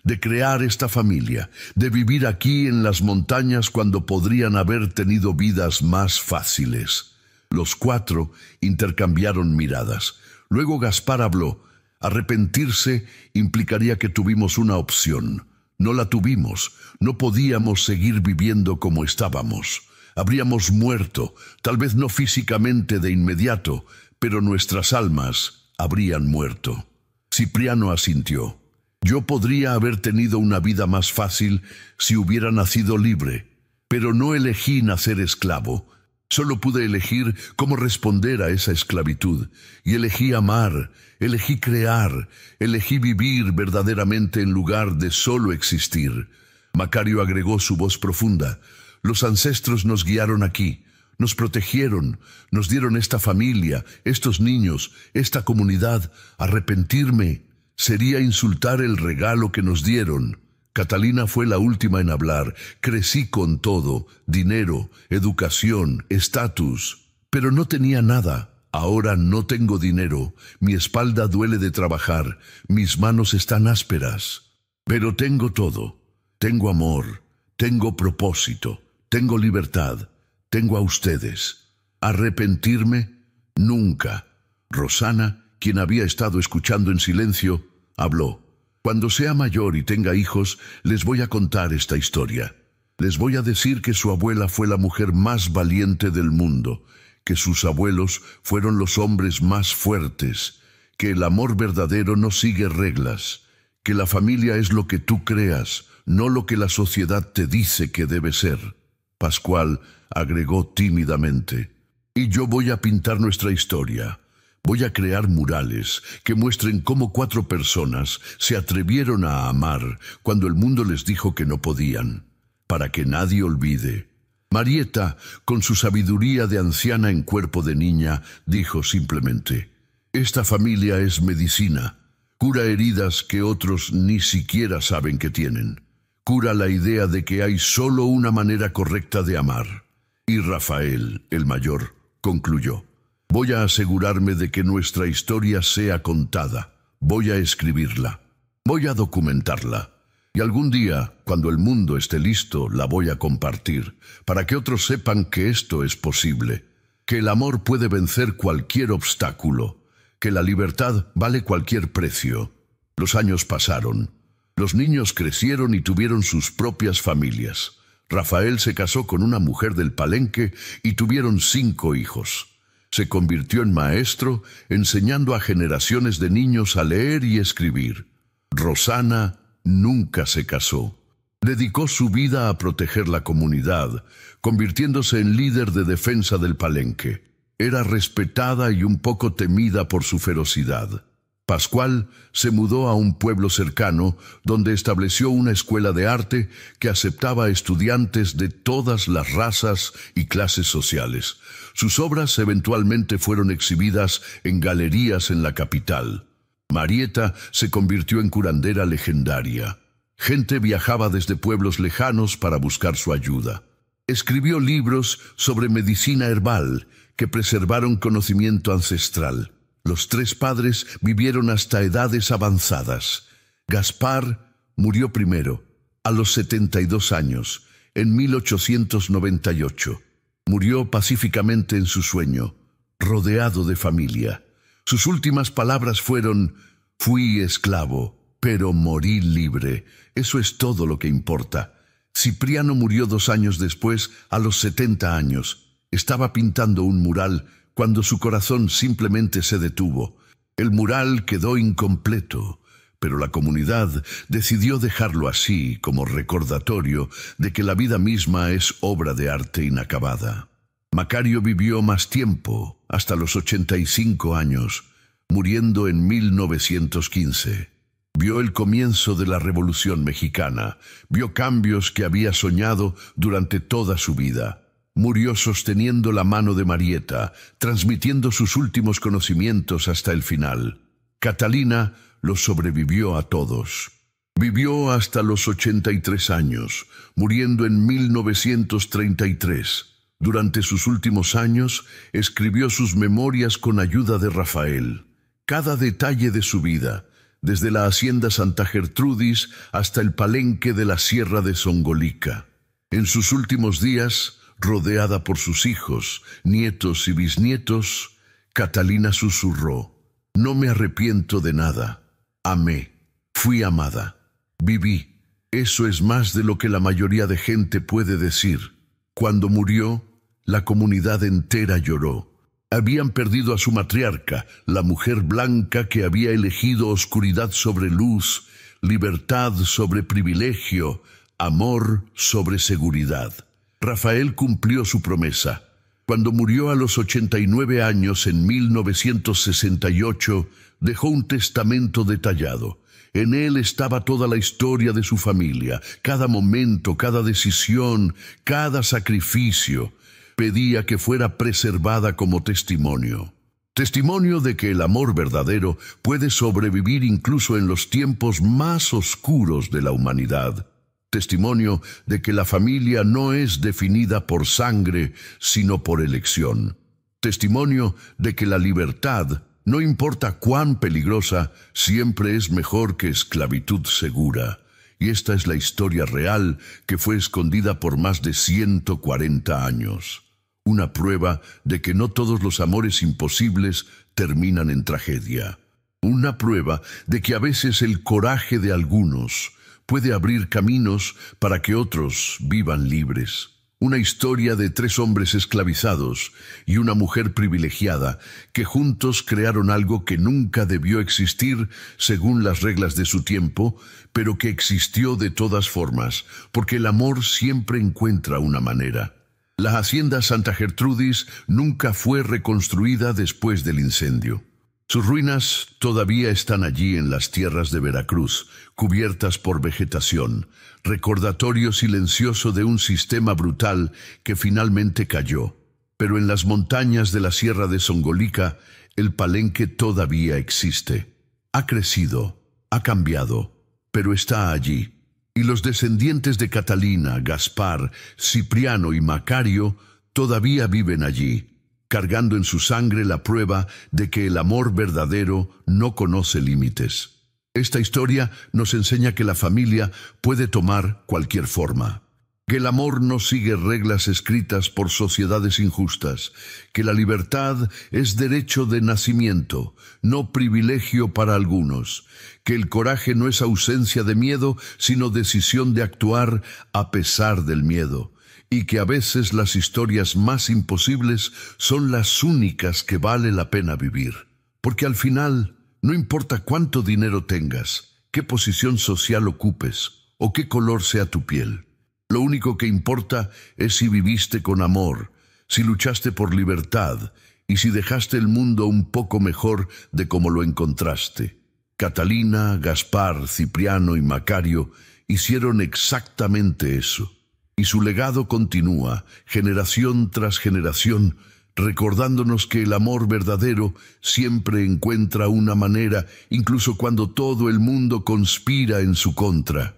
de crear esta familia, de vivir aquí en las montañas cuando podrían haber tenido vidas más fáciles. Los 4 intercambiaron miradas. Luego Gaspar habló. Arrepentirse implicaría que tuvimos una opción. No la tuvimos. No podíamos seguir viviendo como estábamos. Habríamos muerto, tal vez no físicamente de inmediato, pero nuestras almas habrían muerto. Cipriano asintió. Yo podría haber tenido una vida más fácil si hubiera nacido libre, pero no elegí nacer esclavo. Solo pude elegir cómo responder a esa esclavitud, y elegí amar, elegí crear, elegí vivir verdaderamente en lugar de solo existir. Macario agregó su voz profunda. Los ancestros nos guiaron aquí, nos protegieron, nos dieron esta familia, estos niños, esta comunidad. Arrepentirme sería insultar el regalo que nos dieron. Catalina fue la última en hablar. Crecí con todo, dinero, educación, estatus, pero no tenía nada. Ahora no tengo dinero, mi espalda duele de trabajar, mis manos están ásperas. Pero tengo todo. Tengo amor, tengo propósito, tengo libertad, tengo a ustedes. ¿Arrepentirme? Nunca. Rosana, quien había estado escuchando en silencio, habló. Cuando sea mayor y tenga hijos, les voy a contar esta historia. Les voy a decir que su abuela fue la mujer más valiente del mundo, que sus abuelos fueron los hombres más fuertes, que el amor verdadero no sigue reglas, que la familia es lo que tú creas, no lo que la sociedad te dice que debe ser. Pascual agregó tímidamente. Y yo voy a pintar nuestra historia. Voy a crear murales que muestren cómo 4 personas se atrevieron a amar cuando el mundo les dijo que no podían, para que nadie olvide. Marieta, con su sabiduría de anciana en cuerpo de niña, dijo simplemente: esta familia es medicina, cura heridas que otros ni siquiera saben que tienen. Cura la idea de que hay solo una manera correcta de amar. Y Rafael, el mayor, concluyó: voy a asegurarme de que nuestra historia sea contada. Voy a escribirla. Voy a documentarla. Y algún día, cuando el mundo esté listo, la voy a compartir, para que otros sepan que esto es posible, que el amor puede vencer cualquier obstáculo, que la libertad vale cualquier precio. Los años pasaron. Los niños crecieron y tuvieron sus propias familias. Rafael se casó con una mujer del Palenque y tuvieron 5 hijos. Se convirtió en maestro, enseñando a generaciones de niños a leer y escribir. Rosana nunca se casó. Dedicó su vida a proteger la comunidad, convirtiéndose en líder de defensa del Palenque. Era respetada y un poco temida por su ferocidad. Pascual se mudó a un pueblo cercano, donde estableció una escuela de arte que aceptaba a estudiantes de todas las razas y clases sociales. Sus obras eventualmente fueron exhibidas en galerías en la capital. Marieta se convirtió en curandera legendaria. Gente viajaba desde pueblos lejanos para buscar su ayuda. Escribió libros sobre medicina herbal que preservaron conocimiento ancestral. Los 3 padres vivieron hasta edades avanzadas. Gaspar murió primero, a los 72 años, en 1898. Murió pacíficamente en su sueño, rodeado de familia. Sus últimas palabras fueron: fui esclavo, pero morí libre. Eso es todo lo que importa. Cipriano murió 2 años después, a los 70 años. Estaba pintando un mural cuando su corazón simplemente se detuvo. El mural quedó incompleto, pero la comunidad decidió dejarlo así como recordatorio de que la vida misma es obra de arte inacabada. Macario vivió más tiempo, hasta los 85 años, muriendo en 1915. Vio el comienzo de la Revolución Mexicana, vio cambios que había soñado durante toda su vida. Murió sosteniendo la mano de Marieta, transmitiendo sus últimos conocimientos hasta el final. Catalina los sobrevivió a todos. Vivió hasta los 83 años, muriendo en 1933. Durante sus últimos años, escribió sus memorias con ayuda de Rafael. Cada detalle de su vida, desde la hacienda Santa Gertrudis hasta el palenque de la Sierra de Songolica. En sus últimos días, rodeada por sus hijos, nietos y bisnietos, Catalina susurró: «No me arrepiento de nada. Amé, fui amada, viví. Eso es más de lo que la mayoría de gente puede decir». Cuando murió, la comunidad entera lloró. Habían perdido a su matriarca, la mujer blanca que había elegido oscuridad sobre luz, libertad sobre privilegio, amor sobre seguridad. Rafael cumplió su promesa. Cuando murió a los 89 años en 1968, dejó un testamento detallado. En él estaba toda la historia de su familia, cada momento, cada decisión, cada sacrificio. Pedía que fuera preservada como testimonio. Testimonio de que el amor verdadero puede sobrevivir incluso en los tiempos más oscuros de la humanidad. Testimonio de que la familia no es definida por sangre, sino por elección. Testimonio de que la libertad, no importa cuán peligrosa, siempre es mejor que esclavitud segura. Y esta es la historia real que fue escondida por más de 140 años. Una prueba de que no todos los amores imposibles terminan en tragedia. Una prueba de que a veces el coraje de algunos puede abrir caminos para que otros vivan libres. Una historia de 3 hombres esclavizados y una mujer privilegiada que juntos crearon algo que nunca debió existir según las reglas de su tiempo, pero que existió de todas formas, porque el amor siempre encuentra una manera. La hacienda Santa Gertrudis nunca fue reconstruida después del incendio. Sus ruinas todavía están allí en las tierras de Veracruz, cubiertas por vegetación, recordatorio silencioso de un sistema brutal que finalmente cayó. Pero en las montañas de la Sierra de Songolica, el palenque todavía existe. Ha crecido, ha cambiado, pero está allí. Y los descendientes de Catalina, Gaspar, Cipriano y Macario todavía viven allí, cargando en su sangre la prueba de que el amor verdadero no conoce límites. Esta historia nos enseña que la familia puede tomar cualquier forma, que el amor no sigue reglas escritas por sociedades injustas, que la libertad es derecho de nacimiento, no privilegio para algunos, que el coraje no es ausencia de miedo, sino decisión de actuar a pesar del miedo, y que a veces las historias más imposibles son las únicas que vale la pena vivir. Porque al final, no importa cuánto dinero tengas, qué posición social ocupes o qué color sea tu piel. Lo único que importa es si viviste con amor, si luchaste por libertad y si dejaste el mundo un poco mejor de como lo encontraste. Catalina, Gaspar, Cipriano y Macario hicieron exactamente eso. Y su legado continúa, generación tras generación, recordándonos que el amor verdadero siempre encuentra una manera, incluso cuando todo el mundo conspira en su contra.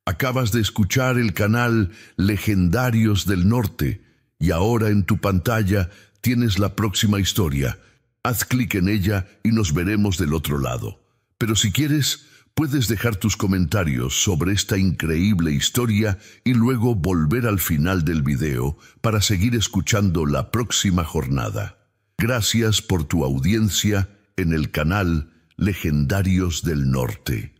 Acabas de escuchar el canal Legendarios del Norte, y ahora en tu pantalla tienes la próxima historia. Haz clic en ella y nos veremos del otro lado. Pero si quieres, puedes dejar tus comentarios sobre esta increíble historia y luego volver al final del video para seguir escuchando la próxima jornada. Gracias por tu audiencia en el canal Legendarios del Norte.